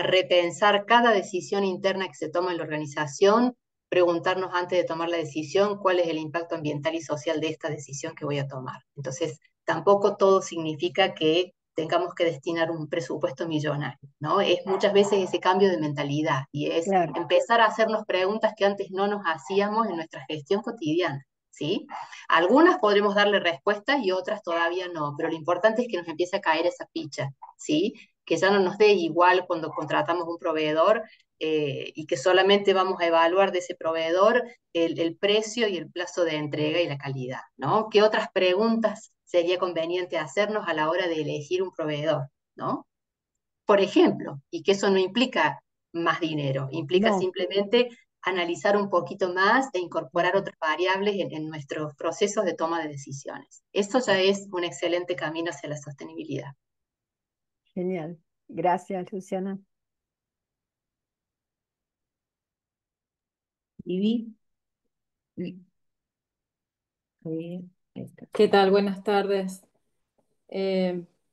repensar cada decisión interna que se toma en la organización, preguntarnos antes de tomar la decisión cuál es el impacto ambiental y social de esta decisión que voy a tomar. Entonces, tampoco todo significa que tengamos que destinar un presupuesto millonario, ¿no? Es muchas veces ese cambio de mentalidad y es claro. empezar a hacernos preguntas que antes no nos hacíamos en nuestra gestión cotidiana, ¿sí? Algunas podremos darle respuestas y otras todavía no, pero lo importante es que nos empiece a caer esa ficha, ¿sí? Que ya no nos dé igual cuando contratamos un proveedor y que solamente vamos a evaluar de ese proveedor el precio y el plazo de entrega y la calidad, ¿no? ¿Qué otras preguntas sería conveniente hacernos a la hora de elegir un proveedor, ¿no? Por ejemplo, y que eso no implica más dinero, implica No. simplemente analizar un poquito más e incorporar Ujú. otras variables en nuestros procesos de toma de decisiones. Eso ya es un excelente camino hacia la sostenibilidad. Genial. Gracias, Luciana. Vivi. Y- ahí está. ¿Qué tal? Buenas tardes.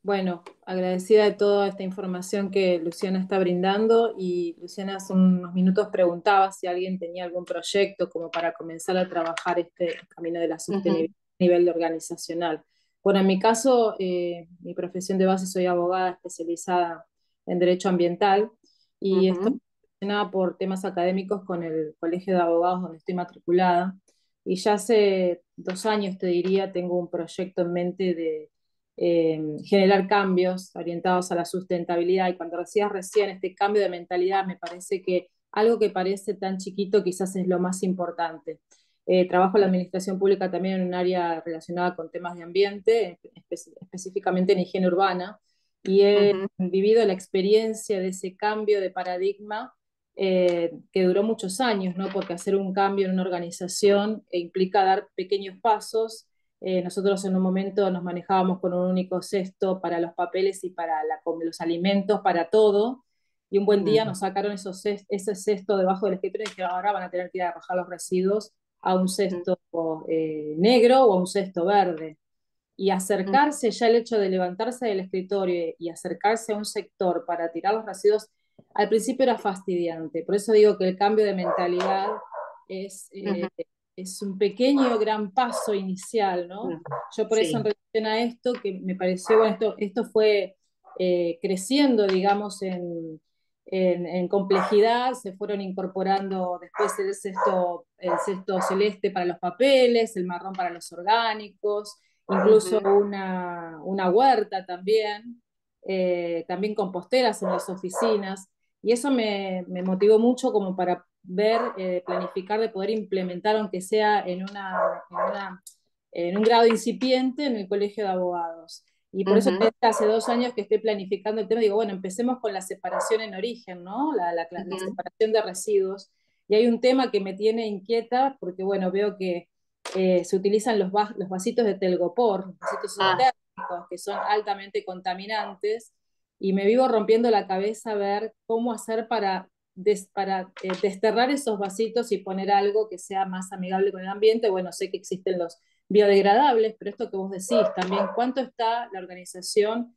Bueno, agradecida de toda esta información que Luciana está brindando y Luciana hace unos minutos preguntaba si alguien tenía algún proyecto como para comenzar a trabajar este camino de la sostenibilidad a nivel organizacional. Bueno, en mi caso, mi profesión de base soy abogada especializada en derecho ambiental y estoy relacionada por temas académicos con el Colegio de Abogados donde estoy matriculada. Y ya hace 2 años, te diría, tengo un proyecto en mente de generar cambios orientados a la sustentabilidad. Y cuando decías recién este cambio de mentalidad, me parece que algo que parece tan chiquito quizás es lo más importante. Trabajo en la administración pública también en un área relacionada con temas de ambiente, específicamente en higiene urbana, y he vivido la experiencia de ese cambio de paradigma que duró muchos años, ¿no? Porque hacer un cambio en una organización implica dar pequeños pasos. Nosotros en un momento nos manejábamos con un único cesto para los papeles y para los alimentos, para todo, y un buen día nos sacaron ese cesto debajo del escritorio y dijeron, ahora van a tener que ir a arrojar los residuos a un cesto negro o a un cesto verde. Y acercarse, ya el hecho de levantarse del escritorio y acercarse a un sector para tirar los residuos, al principio era fastidiante. Por eso digo que el cambio de mentalidad es, es un pequeño gran paso inicial, ¿no? Yo por eso en relación a esto, que me pareció, bueno, esto fue creciendo, digamos, en complejidad, se fueron incorporando después el cesto celeste para los papeles, el marrón para los orgánicos, incluso una huerta también, también composteras en las oficinas, y eso me motivó mucho como para ver, planificar de poder implementar, aunque sea en un grado incipiente, en el Colegio de Abogados. Y por eso hace 2 años que estoy planificando el tema, digo, bueno, empecemos con la separación en origen, ¿no? La separación de residuos. Y hay un tema que me tiene inquieta, porque bueno, veo que se utilizan los vasitos de telgopor, los vasitos térmicos, que son altamente contaminantes, y me vivo rompiendo la cabeza a ver cómo hacer para desterrar esos vasitos y poner algo que sea más amigable con el ambiente. Bueno, sé que existen los biodegradables, pero esto que vos decís también, ¿cuánto está la organización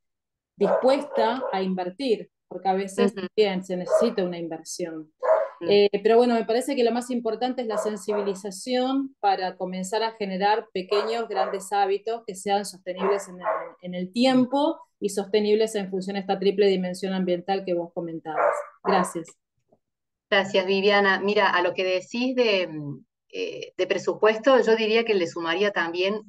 dispuesta a invertir? Porque a veces también se necesita una inversión. Pero bueno, me parece que lo más importante es la sensibilización para comenzar a generar pequeños, grandes hábitos que sean sostenibles en el tiempo y sostenibles en función de esta triple dimensión ambiental que vos comentabas. Gracias. Gracias, Viviana. Mira, a lo que decís de presupuesto, yo diría que le sumaría también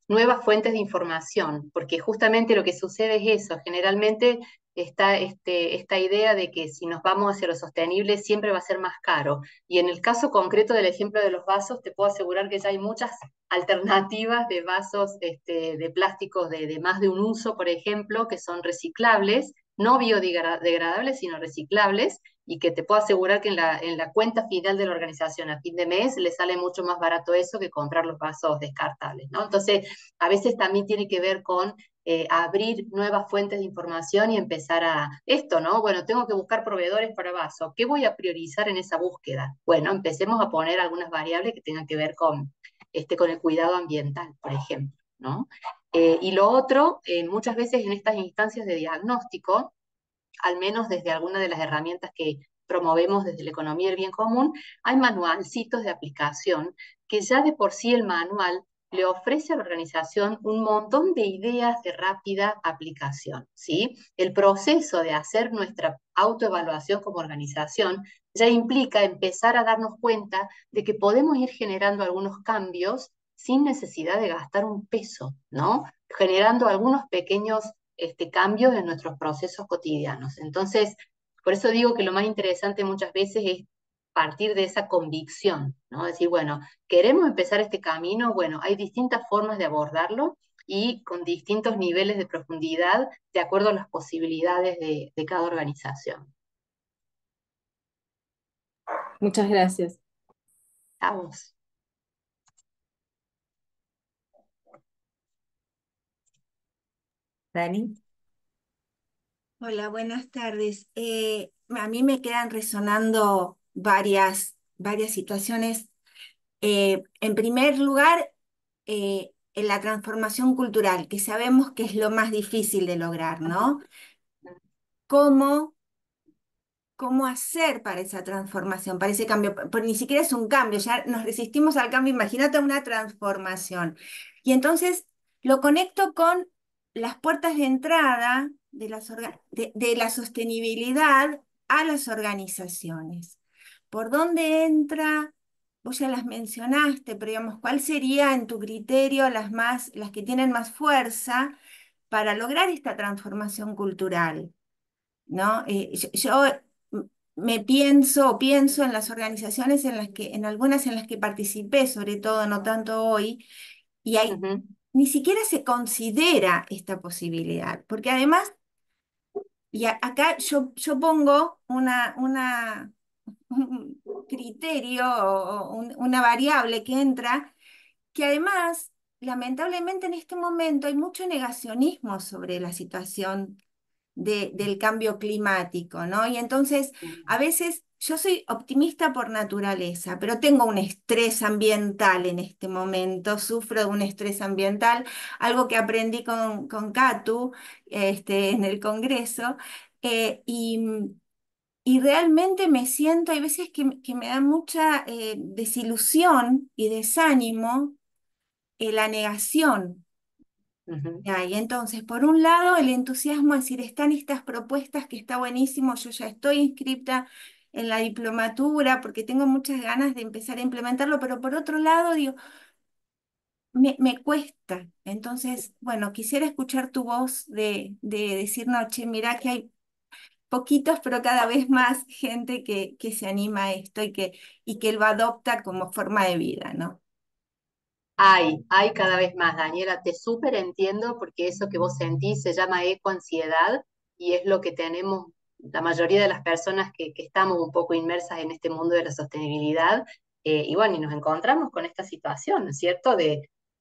nuevas fuentes de información, porque justamente lo que sucede es eso. Generalmente está esta idea de que si nos vamos hacia lo sostenible siempre va a ser más caro. Y en el caso concreto del ejemplo de los vasos, te puedo asegurar que ya hay muchas alternativas de vasos de plásticos de más de un uso, por ejemplo, que son reciclables, no biodegradables, sino reciclables, y que te puedo asegurar que en la cuenta final de la organización a fin de mes le sale mucho más barato eso que comprar los vasos descartables, ¿no? Entonces, a veces también tiene que ver con abrir nuevas fuentes de información y empezar a esto, ¿no? Bueno, tengo que buscar proveedores para vasos. ¿Qué voy a priorizar en esa búsqueda? Bueno, empecemos a poner algunas variables que tengan que ver con el cuidado ambiental, por ejemplo, ¿no? Y lo otro, muchas veces en estas instancias de diagnóstico, al menos desde alguna de las herramientas que promovemos desde la economía del bien común, hay manualcitos de aplicación que ya de por sí el manual le ofrece a la organización un montón de ideas de rápida aplicación, ¿sí? El proceso de hacer nuestra autoevaluación como organización ya implica empezar a darnos cuenta de que podemos ir generando algunos cambios sin necesidad de gastar un peso, ¿no? Generando algunos pequeños cambios en nuestros procesos cotidianos. Entonces, por eso digo que lo más interesante muchas veces es partir de esa convicción, ¿no? Decir, bueno, queremos empezar este camino, bueno, hay distintas formas de abordarlo y con distintos niveles de profundidad de acuerdo a las posibilidades de cada organización. Muchas gracias. A vos. Dani. Hola, buenas tardes. A mí me quedan resonando varias situaciones En primer lugar, en la transformación cultural, que sabemos que es lo más difícil de lograr, ¿no? ¿Cómo cómo hacer para esa transformación, para ese cambio? Porque ni siquiera es un cambio, ya nos resistimos al cambio, imagínate una transformación. Y entonces lo conecto con las puertas de entrada de la sostenibilidad a las organizaciones. ¿Por dónde entra? Vos ya las mencionaste, pero digamos, ¿cuál sería en tu criterio las que tienen más fuerza para lograr esta transformación cultural? ¿No? Me pienso en las organizaciones en algunas en las que participé, sobre todo, no tanto hoy, y Ujú, ni siquiera se considera esta posibilidad, porque además, acá yo pongo un criterio o una variable que entra, que además, lamentablemente en este momento hay mucho negacionismo sobre la situación del cambio climático, ¿no? Y entonces, a veces yo soy optimista por naturaleza, pero tengo un estrés ambiental en este momento, sufro de un estrés ambiental, algo que aprendí con Katu en el Congreso, eh, y, y realmente me siento, hay veces que me da mucha desilusión y desánimo la negación. ujú. Y entonces, por un lado, el entusiasmo, es decir, están estas propuestas que está buenísimo, yo ya estoy inscripta en la diplomatura porque tengo muchas ganas de empezar a implementarlo, pero por otro lado, digo, me cuesta. Entonces, bueno, quisiera escuchar tu voz de decir, no, che, mirá que hay poquitos, pero cada vez más gente que se anima a esto y que lo adopta como forma de vida, ¿no? Hay cada vez más, Daniela, te súper entiendo porque eso que vos sentís se llama ecoansiedad y es lo que tenemos la mayoría de las personas que estamos un poco inmersas en este mundo de la sostenibilidad. Y bueno, y nos encontramos con esta situación, ¿no es cierto?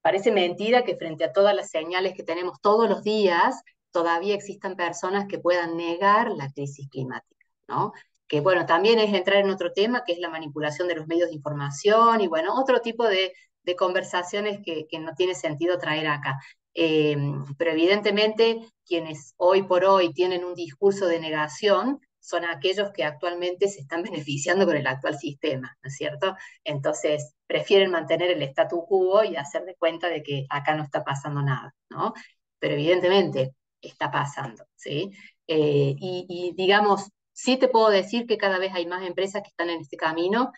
Parece mentira que frente a todas las señales que tenemos todos los días, todavía existan personas que puedan negar la crisis climática, ¿no? Que bueno, también es entrar en otro tema, que es la manipulación de los medios de información y bueno, otro tipo de conversaciones que no tiene sentido traer acá. Pero evidentemente quienes hoy por hoy tienen un discurso de negación son aquellos que actualmente se están beneficiando con el actual sistema, ¿no es cierto? Entonces prefieren mantener el statu quo y hacer de cuenta de que acá no está pasando nada, ¿no? Pero evidentemente está pasando, ¿sí? Y digamos, sí te puedo decir que cada vez hay más empresas que están en este camino,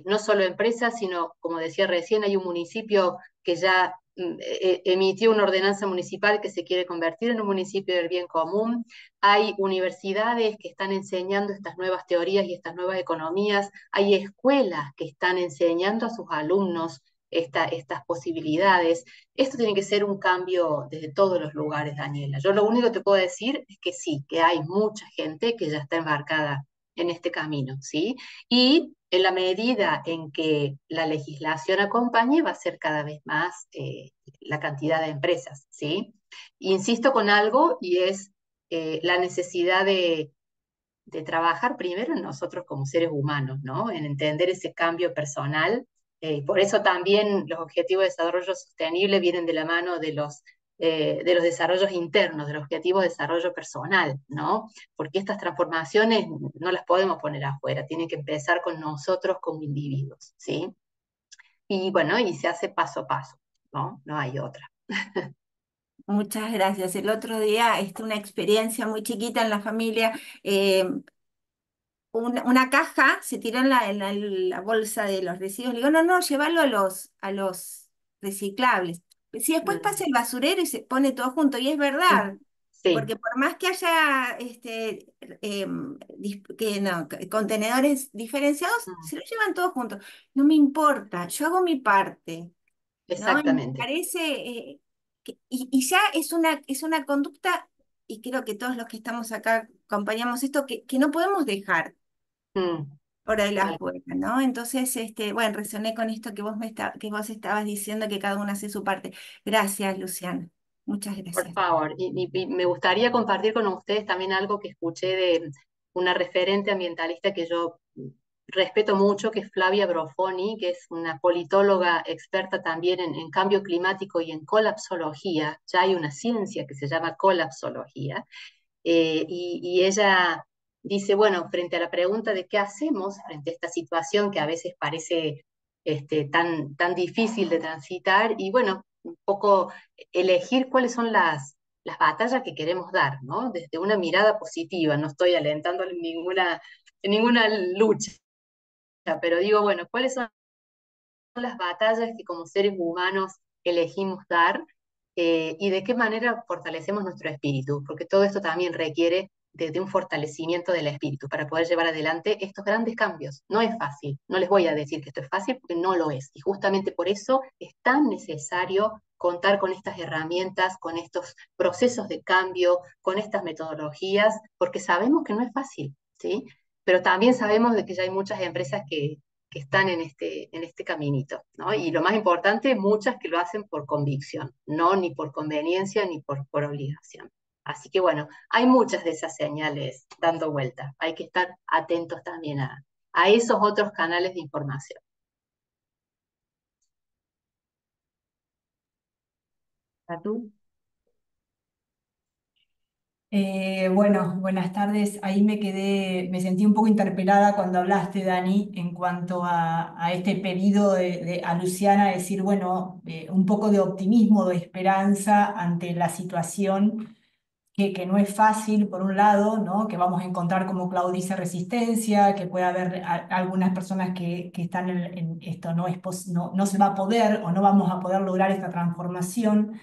no solo empresas, sino, como decía recién, hay un municipio que ya emitió una ordenanza municipal que se quiere convertir en un municipio del bien común. Hay universidades que están enseñando estas nuevas teorías y estas nuevas economías. Hay escuelas que están enseñando a sus alumnos estas posibilidades. Esto tiene que ser un cambio desde todos los lugares, Daniela. Yo lo único que te puedo decir es que sí, que hay mucha gente que ya está embarcada en este camino, ¿sí? Y en la medida en que la legislación acompañe, va a ser cada vez más la cantidad de empresas, ¿sí? Insisto con algo y es la necesidad de trabajar primero en nosotros como seres humanos, ¿no? En entender ese cambio personal. Por eso también los objetivos de desarrollo sostenible vienen de la mano de los desarrollos internos, de los objetivos de desarrollo personal, ¿no? Porque estas transformaciones no las podemos poner afuera, tienen que empezar con nosotros como individuos, ¿sí? Y bueno, y se hace paso a paso, ¿no? No hay otra. Muchas gracias. El otro día, una experiencia muy chiquita en la familia. eh, una caja se tiró en la bolsa de los residuos. Le digo, no, no, llévalo a los reciclables. Si después pasa Mm, el basurero y se pone todo junto, y es verdad, mm, sí, porque por más que haya contenedores diferenciados, mm, se los llevan todos juntos. No me importa, yo hago mi parte, ¿no? Y me exactamente. parece, y ya es una conducta, y creo que todos los que estamos acá acompañamos esto, que no podemos dejar Mm, por ahí tal afuera, ¿no? Entonces, bueno, resoné con esto que vos estabas diciendo, que cada uno hace su parte. Gracias, Luciana. Muchas Por gracias. favor, y me gustaría compartir con ustedes también algo que escuché de una referente ambientalista que yo respeto mucho, que es Flavia Brofoni, que es una politóloga experta también en cambio climático y en colapsología. Ya hay una ciencia que se llama colapsología, y ella dice, bueno, frente a la pregunta de qué hacemos frente a esta situación que a veces parece tan difícil de transitar, y bueno, un poco elegir cuáles son las batallas que queremos dar, ¿no? Desde una mirada positiva, no estoy alentando en ninguna lucha, pero digo, bueno, ¿cuáles son las batallas que como seres humanos elegimos dar, y de qué manera fortalecemos nuestro espíritu? Porque todo esto también requiere de un fortalecimiento del espíritu para poder llevar adelante estos grandes cambios. No es fácil, no les voy a decir que esto es fácil porque no lo es. Y justamente por eso es tan necesario contar con estas herramientas, con estos procesos de cambio, con estas metodologías, porque sabemos que no es fácil, ¿sí? Pero también sabemos de que ya hay muchas empresas que están en este caminito, ¿no? Y lo más importante, muchas que lo hacen por convicción, no ni por conveniencia ni por obligación. Así que bueno, hay muchas de esas señales dando vuelta. Hay que estar atentos también a esos otros canales de información. ¿Tú? Bueno, buenas tardes. Ahí me quedé, me sentí un poco interpelada cuando hablaste, Dani, en cuanto a este pedido a Luciana, decir, bueno, un poco de optimismo, de esperanza ante la situación, que no es fácil, por un lado, ¿no? Que vamos a encontrar, como Claudia dice, resistencia, que puede haber algunas personas que están en esto, no se va a poder o no vamos a poder lograr esta transformación.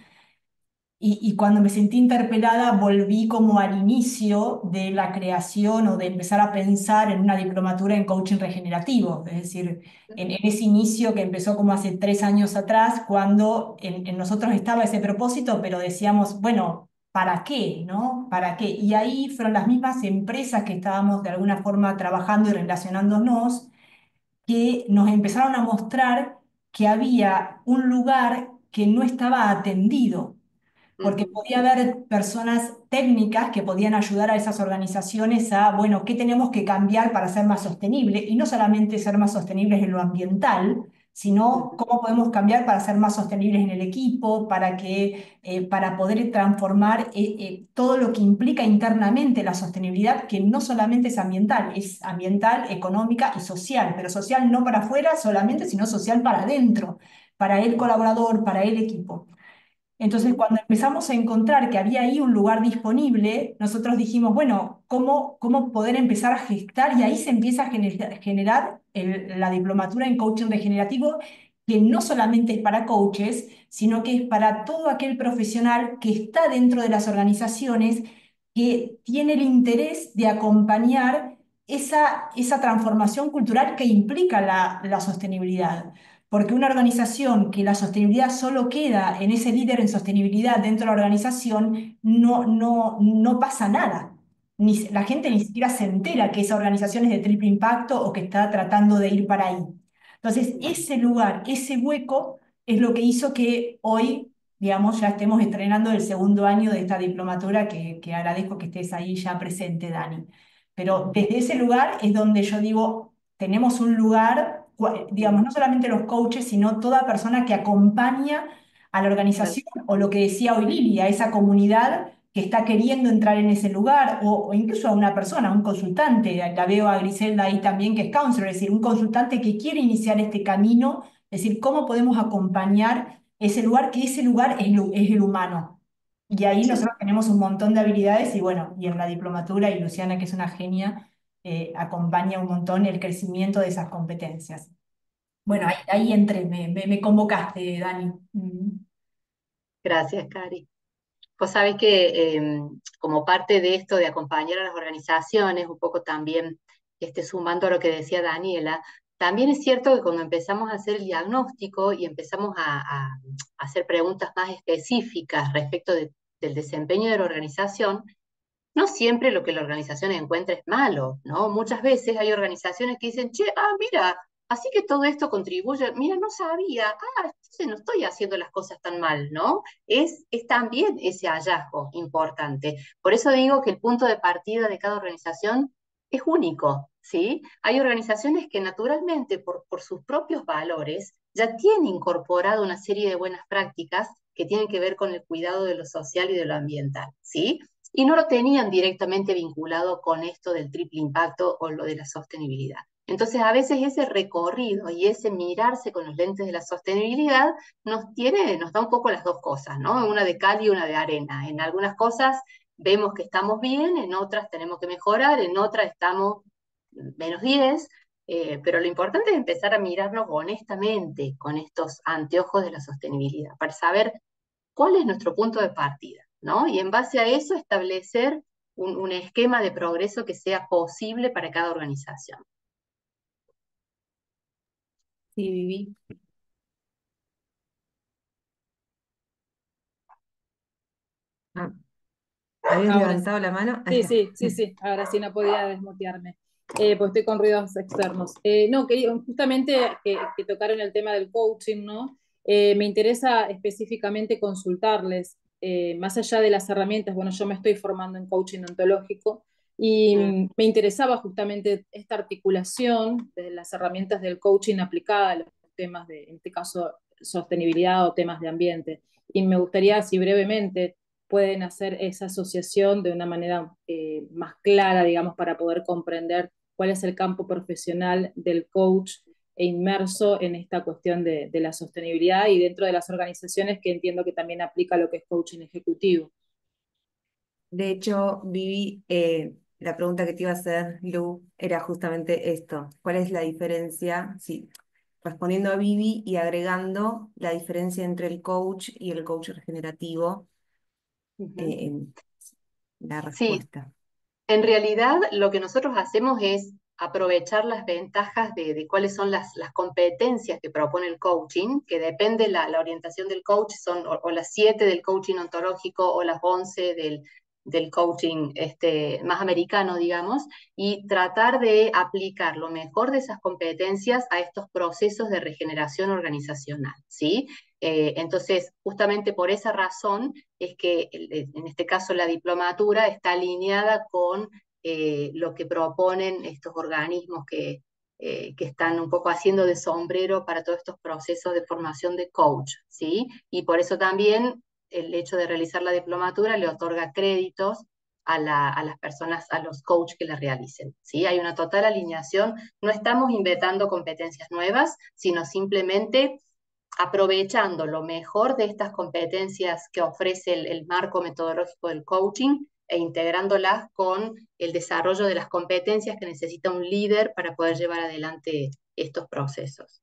Y cuando me sentí interpelada, volví como al inicio de la creación o de empezar a pensar en una diplomatura en coaching regenerativo. Es decir, en ese inicio que empezó como hace 3 años atrás, cuando en nosotros estaba ese propósito, pero decíamos, bueno, ¿para qué? ¿No? ¿Para qué? Y ahí fueron las mismas empresas que estábamos de alguna forma trabajando y relacionándonos, que nos empezaron a mostrar que había un lugar que no estaba atendido, porque podía haber personas técnicas que podían ayudar a esas organizaciones a, bueno, ¿qué tenemos que cambiar para ser más sostenible? Y no solamente ser más sostenibles en lo ambiental, sino cómo podemos cambiar para ser más sostenibles en el equipo, para poder transformar todo lo que implica internamente la sostenibilidad, que no solamente es ambiental, económica y social, pero social no para afuera solamente, sino social para adentro, para el colaborador, para el equipo. Entonces, cuando empezamos a encontrar que había ahí un lugar disponible, nosotros dijimos, bueno, ¿cómo poder empezar a gestar? Y ahí se empieza a generar la diplomatura en coaching regenerativo, que no solamente es para coaches, sino que es para todo aquel profesional que está dentro de las organizaciones, que tiene el interés de acompañar esa transformación cultural que implica la sostenibilidad. Porque una organización que la sostenibilidad solo queda en ese líder en sostenibilidad dentro de la organización, no pasa nada. La gente ni siquiera se entera que esa organización es de triple impacto o que está tratando de ir para ahí. Entonces, ese lugar, ese hueco, es lo que hizo que hoy, digamos, ya estemos estrenando el segundo año de esta diplomatura, que agradezco que estés ahí ya presente, Dani. Pero desde ese lugar es donde yo digo, tenemos un lugar, digamos, no solamente los coaches, sino toda persona que acompaña a la organización, o lo que decía hoy Lili, a esa comunidad que está queriendo entrar en ese lugar, o incluso a una persona, a un consultante. La veo a Griselda ahí también, que es counselor, es decir, un consultante que quiere iniciar este camino, es decir, cómo podemos acompañar ese lugar, que ese lugar es el humano. Y ahí Sí. nosotros tenemos un montón de habilidades, y bueno, y en la diplomatura, y Luciana, que es una genia, acompaña un montón el crecimiento de esas competencias. Bueno, ahí entré, me convocaste, Dani. Gracias, Cari. Vos sabés que como parte de esto de acompañar a las organizaciones, un poco también sumando a lo que decía Daniela, también es cierto que cuando empezamos a hacer el diagnóstico y empezamos a hacer preguntas más específicas respecto del desempeño de la organización, no siempre lo que la organización encuentra es malo, ¿no? Muchas veces hay organizaciones que dicen, che, mira, así que todo esto contribuye, mira, no sabía, entonces no estoy haciendo las cosas tan mal, ¿no? Es también ese hallazgo importante. Por eso digo que el punto de partida de cada organización es único, ¿sí? Hay organizaciones que naturalmente, por sus propios valores, ya tienen incorporado una serie de buenas prácticas que tienen que ver con el cuidado de lo social y de lo ambiental, ¿sí? Y no lo tenían directamente vinculado con esto del triple impacto o lo de la sostenibilidad. Entonces, a veces ese recorrido y ese mirarse con los lentes de la sostenibilidad nos da un poco las dos cosas, ¿no? Una de cal y una de arena. En algunas cosas vemos que estamos bien, en otras tenemos que mejorar, en otras estamos -10, pero lo importante es empezar a mirarnos honestamente con estos anteojos de la sostenibilidad, para saber cuál es nuestro punto de partida, ¿no? Y en base a eso establecer un esquema de progreso que sea posible para cada organización. Sí, Vivi. Ah, ¿habías Ahora levantado la mano? sí, sí, sí, sí, ahora sí no podía desmutearme, porque estoy con ruidos externos. No, quería justamente que tocaron el tema del coaching, ¿no? Me interesa específicamente consultarles, más allá de las herramientas, bueno, yo me estoy formando en coaching ontológico y me interesaba justamente esta articulación de las herramientas del coaching aplicada a los temas de, en este caso, sostenibilidad o temas de ambiente. Y me gustaría, si brevemente pueden hacer esa asociación de una manera más clara, digamos, para poder comprender cuál es el campo profesional del coach e inmerso en esta cuestión de la sostenibilidad y dentro de las organizaciones que entiendo que también aplica lo que es coaching ejecutivo. De hecho, Vivi, la pregunta que te iba a hacer, Lu, era justamente esto. ¿Cuál es la diferencia? Sí, respondiendo a Vivi y agregando la diferencia entre el coach y el coach regenerativo en la Sí, respuesta. en realidad lo que nosotros hacemos es aprovechar las ventajas de cuáles son las competencias que propone el coaching, que depende la orientación del coach, son o las 7 del coaching ontológico o las 11 del coaching más americano, digamos, y tratar de aplicar lo mejor de esas competencias a estos procesos de regeneración organizacional, ¿sí? Entonces, justamente por esa razón es que en este caso la diplomatura está alineada con lo que proponen estos organismos que están un poco haciendo de sombrero para todos estos procesos de formación de coach, ¿sí? Y por eso también el hecho de realizar la diplomatura le otorga créditos a las personas, a los coaches que la realicen, ¿sí? Hay una total alineación, no estamos inventando competencias nuevas, sino simplemente aprovechando lo mejor de estas competencias que ofrece el marco metodológico del coaching e integrándolas con el desarrollo de las competencias que necesita un líder para poder llevar adelante estos procesos.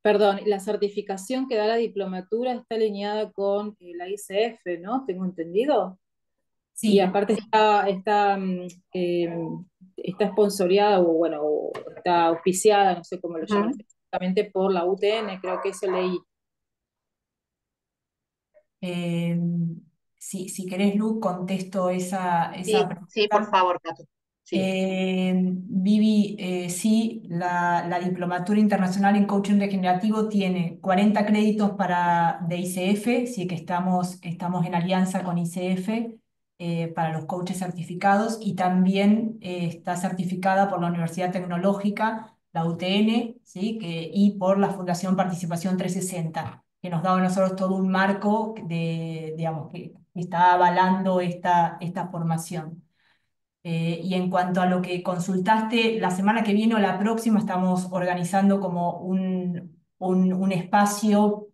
Perdón, la certificación que da la diplomatura está alineada con la ICF, ¿no? ¿Tengo entendido? Y Sí, aparte está sponsoreada o bueno, o está auspiciada, no sé cómo lo llaman específicamente, por la UTN, creo que eso leí. eh, si querés, Lu, contesto esa Sí, por pregunta. favor, Cato. Sí. Vivi, sí, la Diplomatura Internacional en Coaching Regenerativo tiene 40 créditos de ICF, sí que estamos en alianza con ICF para los coaches certificados y también está certificada por la Universidad Tecnológica, la UTN, ¿sí? Y por la Fundación Participación 360, que nos da a nosotros todo un marco digamos, que está avalando esta formación. Y en cuanto a lo que consultaste, la semana que viene o la próxima estamos organizando como un espacio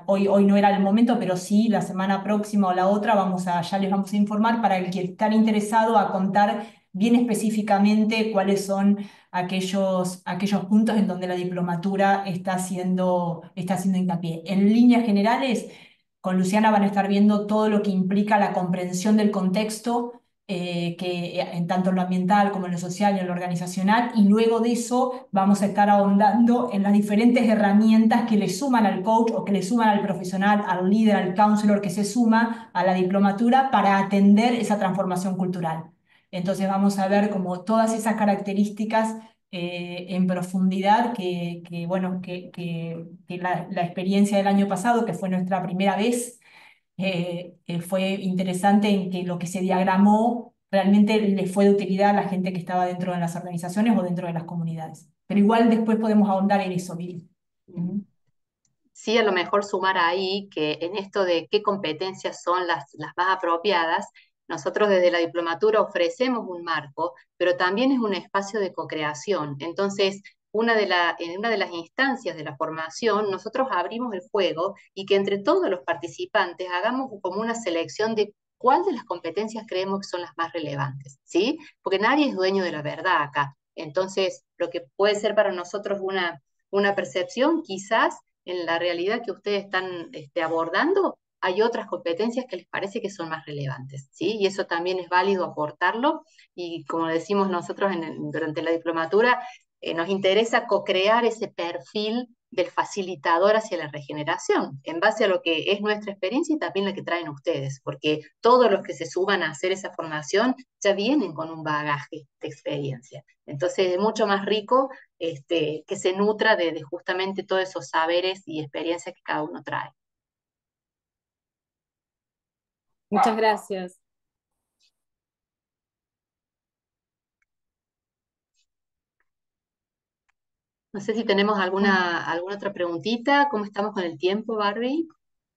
hoy no era el momento, pero sí, la semana próxima o la otra ya les vamos a informar para el que está interesado a contar bien específicamente cuáles son aquellos puntos en donde la diplomatura está haciendo hincapié. En líneas generales, con Luciana van a estar viendo todo lo que implica la comprensión del contexto en tanto en lo ambiental como en lo social y en lo organizacional, y luego de eso vamos a estar ahondando en las diferentes herramientas que le suman al coach o que le suman al profesional, al líder, al counselor que se suma a la diplomatura para atender esa transformación cultural. Entonces vamos a ver como todas esas características en profundidad bueno, que la experiencia del año pasado, que fue nuestra primera vez, fue interesante en que lo que se diagramó realmente les fue de utilidad a la gente que estaba dentro de las organizaciones o dentro de las comunidades. Pero igual después podemos ahondar en eso, Viri. Sí, a lo mejor sumar ahí que en esto de qué competencias son las más apropiadas, nosotros desde la diplomatura ofrecemos un marco, pero también es un espacio de co-creación. Entonces, en una de las instancias de la formación, nosotros abrimos el juego y que entre todos los participantes hagamos como una selección de cuál de las competencias creemos que son las más relevantes, ¿sí? Porque nadie es dueño de la verdad acá. Entonces, lo que puede ser para nosotros una percepción, quizás en la realidad que ustedes están abordando, hay otras competencias que les parece que son más relevantes, ¿sí? Y eso también es válido aportarlo, y como decimos nosotros durante la diplomatura, nos interesa co-crear ese perfil del facilitador hacia la regeneración, en base a lo que es nuestra experiencia y también la que traen ustedes, porque todos los que se suban a hacer esa formación ya vienen con un bagaje de experiencia. Entonces es mucho más rico que se nutra de justamente todos esos saberes y experiencias que cada uno trae. Muchas gracias. No sé si tenemos alguna otra preguntita. ¿Cómo estamos con el tiempo, Barbie?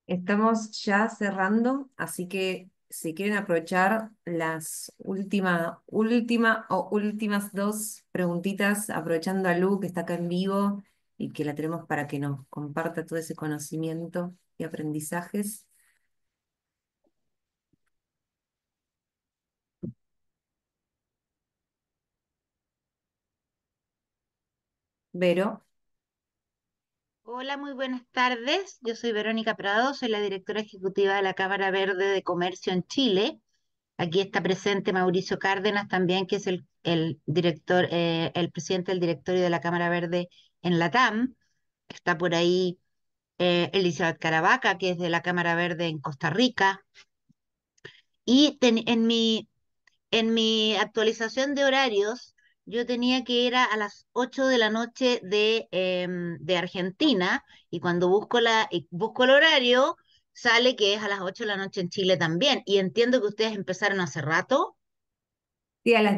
Estamos ya cerrando, así que si quieren aprovechar las últimas dos preguntitas, aprovechando a Lu, que está acá en vivo y que la tenemos para que nos comparta todo ese conocimiento y aprendizajes. Vero. Hola, muy buenas tardes. Yo soy Verónica Prado, soy la directora ejecutiva de la Cámara Verde de Comercio en Chile. Aquí está presente Mauricio Cárdenas también, que es el director, el presidente del directorio de la Cámara Verde en Latam. Está por ahí Elizabeth Caravaca, que es de la Cámara Verde en Costa Rica. Y en mi actualización de horarios, yo tenía que ir a las 8 de la noche de Argentina, y cuando busco el horario, sale que es a las 8 de la noche en Chile también. Y entiendo que ustedes empezaron hace rato. Sí, a las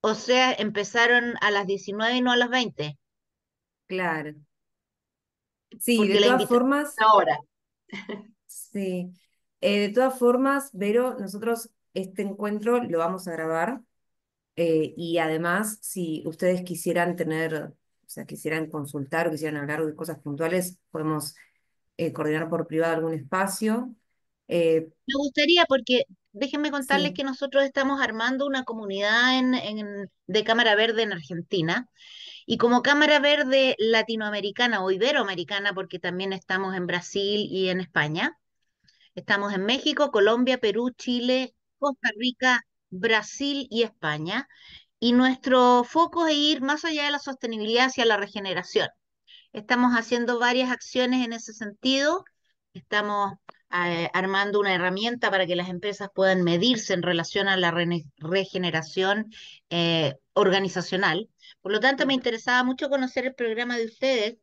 O sea, 19, empezaron a las 19 y no a las 20, claro. Sí, de porque la todas invitación formas, Ahora. sí. De todas formas, Vero, nosotros este encuentro lo vamos a grabar. Y además, si ustedes quisieran tener, o sea, quisieran consultar o quisieran hablar de cosas puntuales, podemos coordinar por privado algún espacio. me gustaría, porque déjenme contarles Sí, que nosotros estamos armando una comunidad de Cámara Verde en Argentina. Y como Cámara Verde latinoamericana o iberoamericana, porque también estamos en Brasil y en España, estamos en México, Colombia, Perú, Chile, Costa Rica, Brasil y España. Y nuestro foco es ir más allá de la sostenibilidad hacia la regeneración. Estamos haciendo varias acciones en ese sentido. Estamos armando una herramienta para que las empresas puedan medirse en relación a la regeneración organizacional. Por lo tanto, me interesaba mucho conocer el programa de ustedes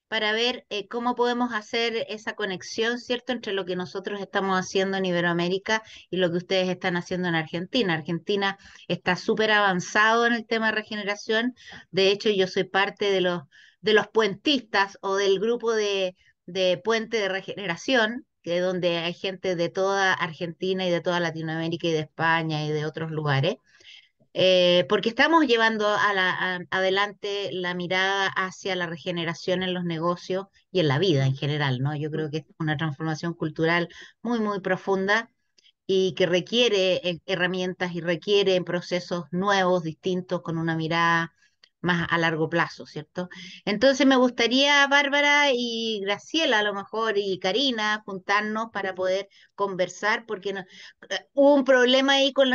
para ver cómo podemos hacer esa conexión, ¿cierto?, entre lo que nosotros estamos haciendo en Iberoamérica y lo que ustedes están haciendo en Argentina. Argentina está súper avanzado en el tema de regeneración. De hecho, yo soy parte de los puentistas o del grupo de Puente de Regeneración, que es donde hay gente de toda Argentina y de toda Latinoamérica y de España y de otros lugares, porque estamos llevando adelante la mirada hacia la regeneración en los negocios y en la vida en general, ¿no? Yo creo que es una transformación cultural muy, muy profunda y que requiere herramientas y requiere procesos nuevos, distintos, con una mirada más a largo plazo, ¿cierto? Entonces me gustaría, Bárbara y Graciela, a lo mejor, y Karina, juntarnos para poder conversar, porque hubo un problema ahí con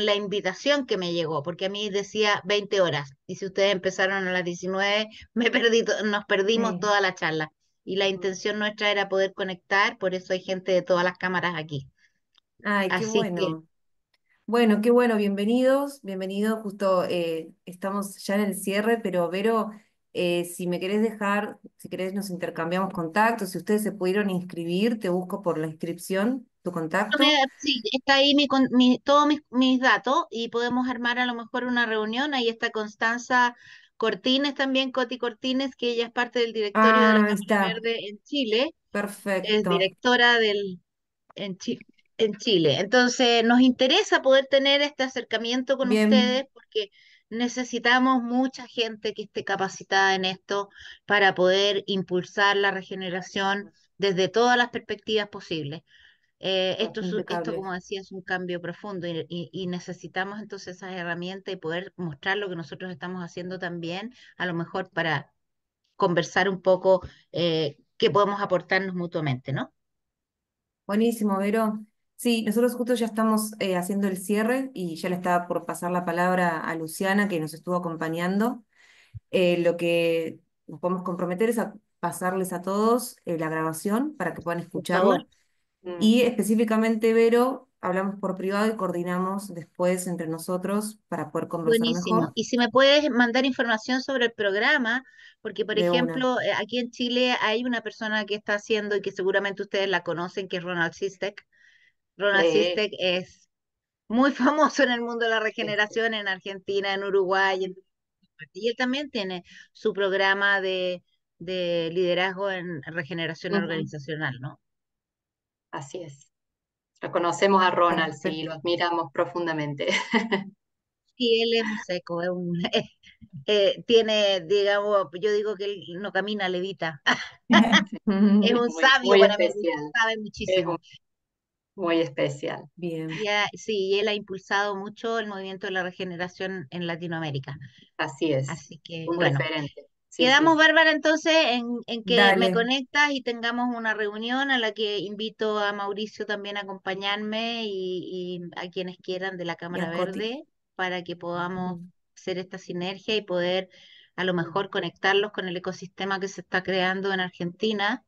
la invitación que me llegó, porque a mí decía 20 horas, y si ustedes empezaron a las 19, nos perdimos sí. toda la charla. Y la intención nuestra era poder conectar, por eso hay gente de todas las cámaras aquí. Ay, qué Así que bueno. Bueno, qué bueno, bienvenidos, bienvenidos. Justo estamos ya en el cierre, pero Vero, si me querés dejar, si querés nos intercambiamos contactos, si ustedes se pudieron inscribir, te busco por la inscripción tu contacto. Sí, está ahí todos mis datos y podemos armar a lo mejor una reunión. Ahí está Constanza Cortines también, Coti Cortines, que ella es parte del directorio de la Ah, ahí Cámara está. Verde en Chile, es Perfecto. directora en, en Chile. Entonces, nos interesa poder tener este acercamiento con ustedes Bien, porque necesitamos mucha gente que esté capacitada en esto para poder impulsar la regeneración desde todas las perspectivas posibles. Esto, impecable. como decía, es un cambio profundo y necesitamos entonces esas herramientas y poder mostrar lo que nosotros estamos haciendo también, a lo mejor para conversar un poco qué podemos aportarnos mutuamente, ¿no? Buenísimo, Vero. Sí, nosotros justo ya estamos haciendo el cierre y ya le estaba por pasar la palabra a Luciana, que nos estuvo acompañando. Lo que nos podemos comprometer es a pasarles a todos la grabación para que puedan Por favor. escucharla. Y específicamente, Vero, hablamos por privado y coordinamos después entre nosotros para poder conversar Buenísimo. mejor Y si me puedes mandar información sobre el programa, porque por de una. ejemplo, aquí en Chile hay una persona que está haciendo y que seguramente ustedes la conocen, que es Ronald Sistek. Ronald Sí, Sistek es muy famoso en el mundo de la sí, sí. regeneración, en Argentina, en Uruguay, y él también tiene su programa de liderazgo en regeneración Ujú, organizacional, ¿no? así es. Lo conocemos a Ronald, sí, Perfecto. lo admiramos profundamente. Y él es un seco, tiene, digamos, yo digo que él no camina, levita. Es un Muy, sabio muy para mí, especial. sabe Es muchísimo. muy especial. Bien. Sí, y él ha impulsado mucho el movimiento de la regeneración en Latinoamérica. Así es. Así que, Un bueno, referente. Sí, sí, quedamos, sí. Bárbara, entonces en que me Dale. conectas y tengamos una reunión a la que invito a Mauricio también a acompañarme y a quienes quieran de la Y Cámara a Coti. Verde para que podamos Mm. hacer esta sinergia y poder a lo mejor conectarlos con el ecosistema que se está creando en Argentina,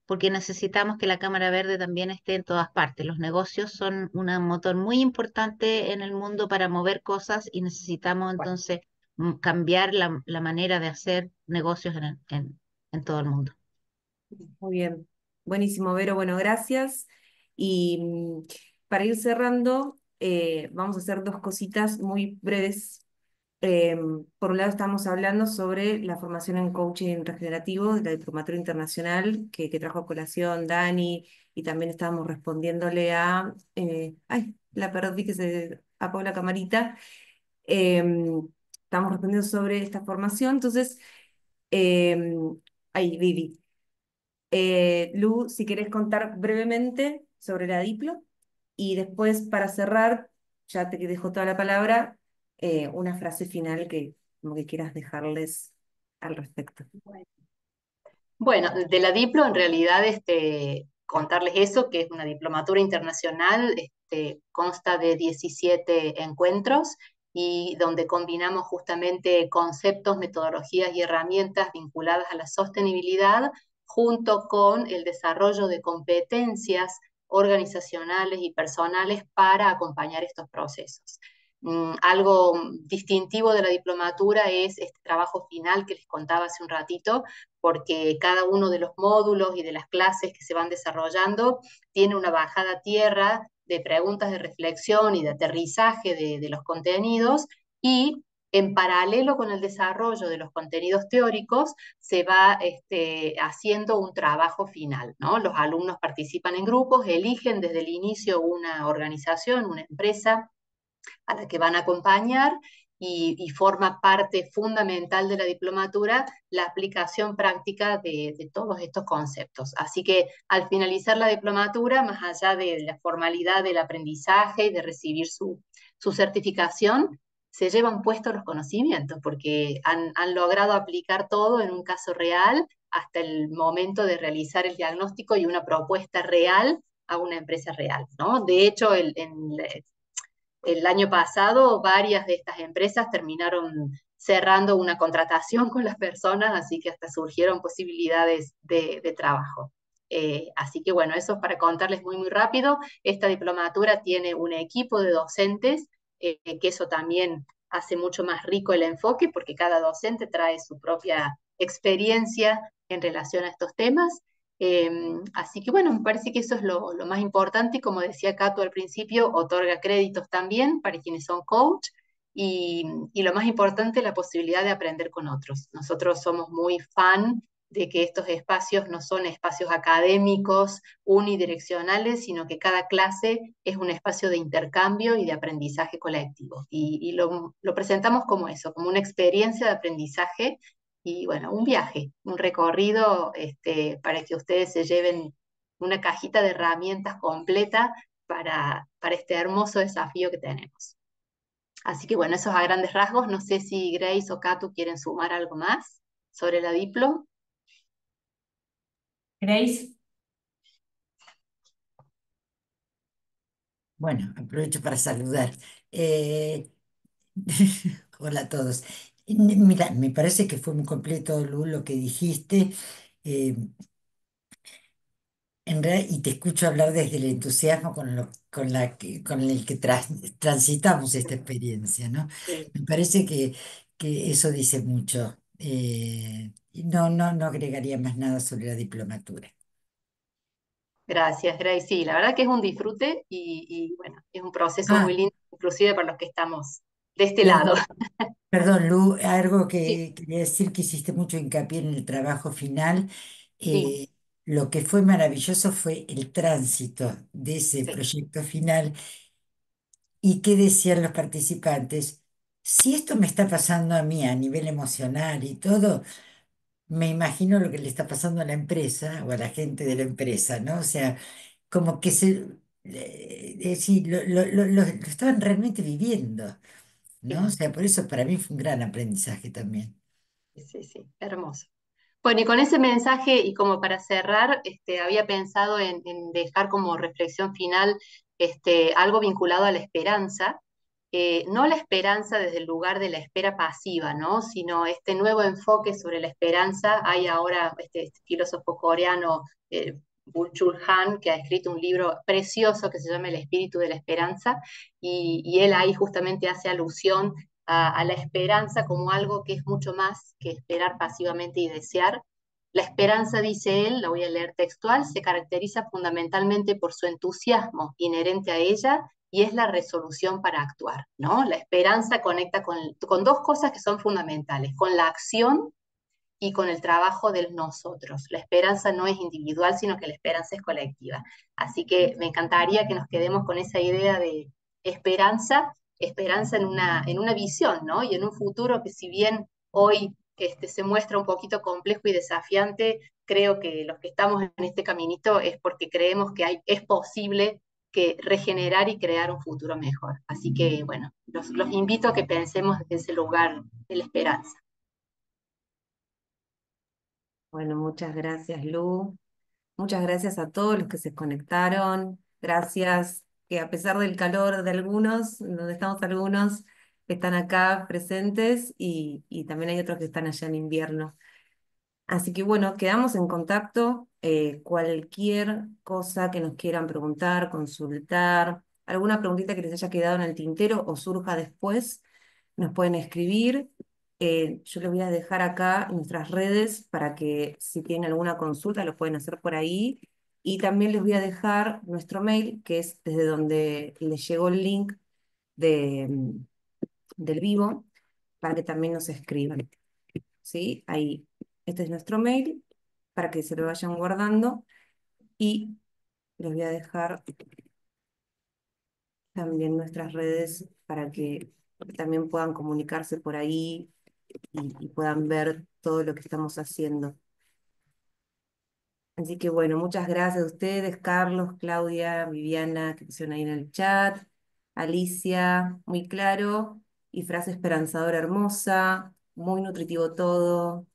porque necesitamos que la Cámara Verde también esté en todas partes. Los negocios son un motor muy importante en el mundo para mover cosas y necesitamos Bueno, entonces cambiar la manera de hacer negocios en todo el mundo. Muy bien. Buenísimo, Vero. Bueno, gracias. Y para ir cerrando, vamos a hacer dos cositas muy breves. Por un lado, estamos hablando sobre la formación en coaching regenerativo de la Diplomatura Internacional que trajo a colación Dani, y también estábamos respondiéndole a, ay, la perdí que se apagó la camarita. Estamos respondiendo sobre esta formación, entonces, ahí, Vivi. Lu, si querés contar brevemente sobre la Diplo, y después, para cerrar, ya te dejo toda la palabra, una frase final que como que quieras dejarles al respecto. bueno, de la Diplo, en realidad, contarles eso, que es una diplomatura internacional, consta de 17 encuentros y donde combinamos justamente conceptos, metodologías y herramientas vinculadas a la sostenibilidad junto con el desarrollo de competencias organizacionales y personales para acompañar estos procesos. Algo distintivo de la diplomatura es este trabajo final que les contaba hace un ratito, porque cada uno de los módulos y de las clases que se van desarrollando tiene una bajada a tierra de preguntas de reflexión y de aterrizaje de los contenidos, y en paralelo con el desarrollo de los contenidos teóricos se va haciendo un trabajo final, ¿no? Los alumnos participan en grupos, eligen desde el inicio una organización, una empresa a la que van a acompañar, y forma parte fundamental de la diplomatura la aplicación práctica de todos estos conceptos. Así que al finalizar la diplomatura, más allá de la formalidad del aprendizaje y de recibir su certificación, se llevan puestos los conocimientos porque han logrado aplicar todo en un caso real hasta el momento de realizar el diagnóstico y una propuesta real a una empresa real, ¿no? De hecho, el año pasado varias de estas empresas terminaron cerrando una contratación con las personas, así que hasta surgieron posibilidades de trabajo. Así que bueno, eso es para contarles muy, muy rápido. Esta diplomatura tiene un equipo de docentes, que eso también hace mucho más rico el enfoque, porque cada docente trae su propia experiencia en relación a estos temas. Así que bueno, me parece que eso es lo más importante y como decía Cato al principio, otorga créditos también para quienes son coach y lo más importante, la posibilidad de aprender con otros. Nosotros somos muy fan de que estos espacios no son espacios académicos unidireccionales, sino que cada clase es un espacio de intercambio y de aprendizaje colectivo. Y lo presentamos como eso, como una experiencia de aprendizaje y bueno, un viaje, un recorrido para que ustedes se lleven una cajita de herramientas completa para este hermoso desafío que tenemos. Así que bueno, esos a grandes rasgos. No sé si Grace o Katu quieren sumar algo más sobre la Diplo. Grace, Bueno, aprovecho para saludar. Eh, Hola a todos. Mira, me parece que fue muy completo, Lu, lo que dijiste. Eh, y te escucho hablar desde el entusiasmo con el que transitamos esta experiencia, ¿no? Sí. Me parece que eso dice mucho. Y no agregaría más nada sobre la diplomatura. Gracias, Grace. Sí, la verdad que es un disfrute y bueno, es un proceso muy Ah, lindo, inclusive para los que estamos de este y lado. algo, perdón, Lu, algo Sí, que quería decir que hiciste mucho hincapié en el trabajo final. sí, eh, lo que fue maravilloso fue el tránsito de ese sí, proyecto final y qué decían los participantes. Si esto me está pasando a mí a nivel emocional y todo, me imagino lo que le está pasando a la empresa o a la gente de la empresa, ¿no? O sea, como que sí, lo estaban realmente viviendo, ¿no? O sí, sea, por eso para mí fue un gran aprendizaje también. sí, sí, hermoso. Bueno, y con ese mensaje, y como para cerrar, había pensado en dejar como reflexión final algo vinculado a la esperanza, no la esperanza desde el lugar de la espera pasiva, ¿no? Sino este nuevo enfoque sobre la esperanza. Hay ahora este filósofo coreano, Byung-Chul Han, que ha escrito un libro precioso que se llama El espíritu de la esperanza, y él ahí justamente hace alusión a la esperanza como algo que es mucho más que esperar pasivamente y desear. La esperanza, dice él, la voy a leer textual, se caracteriza fundamentalmente por su entusiasmo inherente a ella y es la resolución para actuar, ¿no? La esperanza conecta con dos cosas que son fundamentales, con la acción y con el trabajo de nosotros. La esperanza no es individual, sino que la esperanza es colectiva. Así que me encantaría que nos quedemos con esa idea de esperanza, esperanza en una visión, ¿no? Y en un futuro que si bien hoy se muestra un poquito complejo y desafiante, creo que los que estamos en este caminito es porque creemos que es posible que regenerar y crear un futuro mejor. Así que, bueno, los invito a que pensemos desde ese lugar de la esperanza. Bueno, muchas gracias, Lu. Muchas gracias a todos los que se conectaron. Gracias que a pesar del calor de algunos, donde estamos algunos, están acá presentes y también hay otros que están allá en invierno. Así que bueno, quedamos en contacto. Cualquier cosa que nos quieran preguntar, consultar, alguna preguntita que les haya quedado en el tintero o surja después, nos pueden escribir. Yo les voy a dejar acá en nuestras redes para que si tienen alguna consulta lo pueden hacer por ahí. Y también les voy a dejar nuestro mail, que es desde donde les llegó el link de, del vivo, para que también nos escriban. ¿Sí? Ahí, este es nuestro mail para que se lo vayan guardando y les voy a dejar también nuestras redes para que también puedan comunicarse por ahí y puedan ver todo lo que estamos haciendo. Así que bueno, muchas gracias a ustedes, Carlos, Claudia, Viviana, que pusieron ahí en el chat, Alicia, muy claro, y frase esperanzadora hermosa, muy nutritivo todo,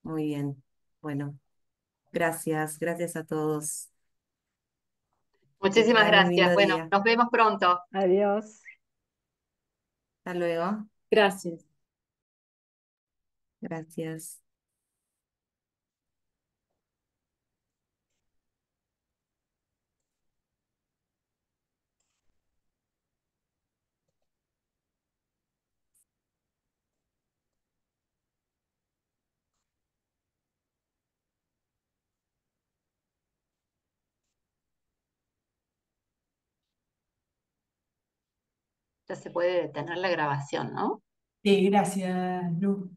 muy bien. Bueno. Gracias, gracias a todos. Que Muchísimas tengan un gracias. lindo Bueno, día. nos vemos pronto. Adiós. Hasta luego. Gracias. Gracias. Ya se puede detener la grabación, ¿no? Sí, gracias, Lu.